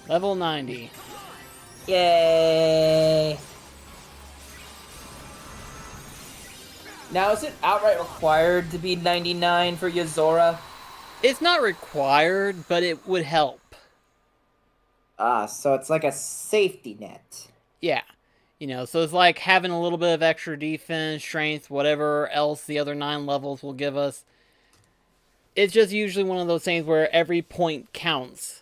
S1: Level 90.
S2: Yay! Now, is it outright required to be 99 for Yozora?
S1: It's not required, but it would help.
S4: Ah, so it's like a safety net.
S1: Yeah. You know, so it's like having a little bit of extra defense, strength, whatever else the other 9 levels will give us. It's just usually one of those things where every point counts.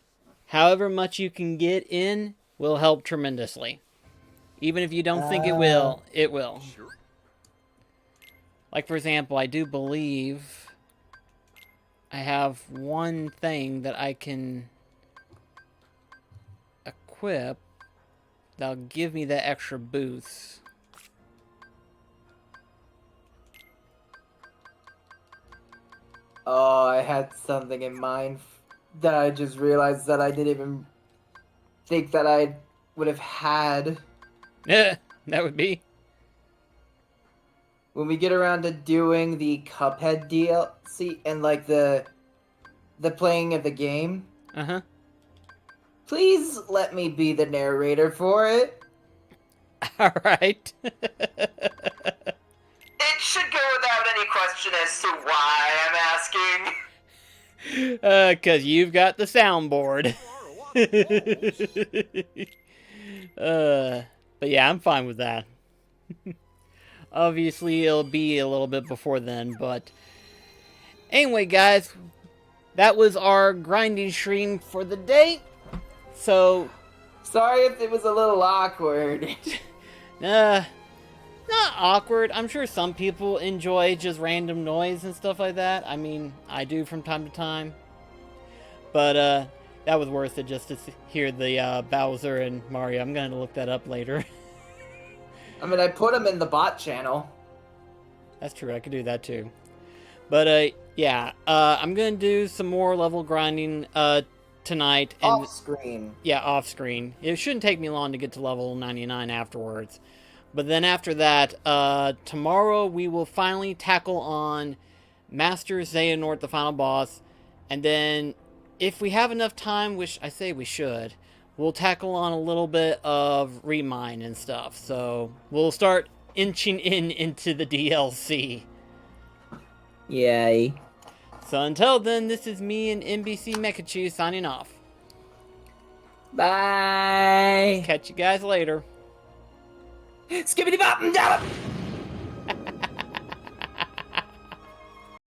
S1: However much you can get in will help tremendously. Even if you don't think it will, it will. Like, for example, I do believe I have one thing that I can equip that'll give me that extra boost.
S2: Oh, I had something in mind that I just realized that I didn't even think that I would have had.
S1: Yeah, that would be.
S2: When we get around to doing the Cuphead DLC and like the playing of the game.
S1: Uh-huh.
S2: Please let me be the narrator for it.
S1: Alright.
S2: It should go without any question as to why I'm asking.
S1: 'Cause you've got the soundboard. But yeah, I'm fine with that. Obviously, it'll be a little bit before then, but... Anyway, guys, that was our grinding stream for the day. So...
S2: Sorry if it was a little awkward.
S1: Not awkward. I'm sure some people enjoy just random noise and stuff like that. I mean, I do from time to time. But, that was worth it just to hear the, Bowser and Mario. I'm gonna look that up later.
S2: I mean, I put them in the bot channel.
S1: That's true, I could do that too. But, yeah, I'm gonna do some more level grinding, tonight. And,
S2: off-screen.
S1: Yeah, off-screen. It shouldn't take me long to get to level 99 afterwards. But then after that, tomorrow we will finally tackle on Master Xehanort, the final boss. And then, if we have enough time, which I say we should, we'll tackle on a little bit of Remine and stuff. So, we'll start inching into the DLC.
S2: Yay.
S1: So until then, this is me and NBC Mekachu signing off.
S2: Bye.
S1: Catch you guys later.
S2: Skibbity bop and dab.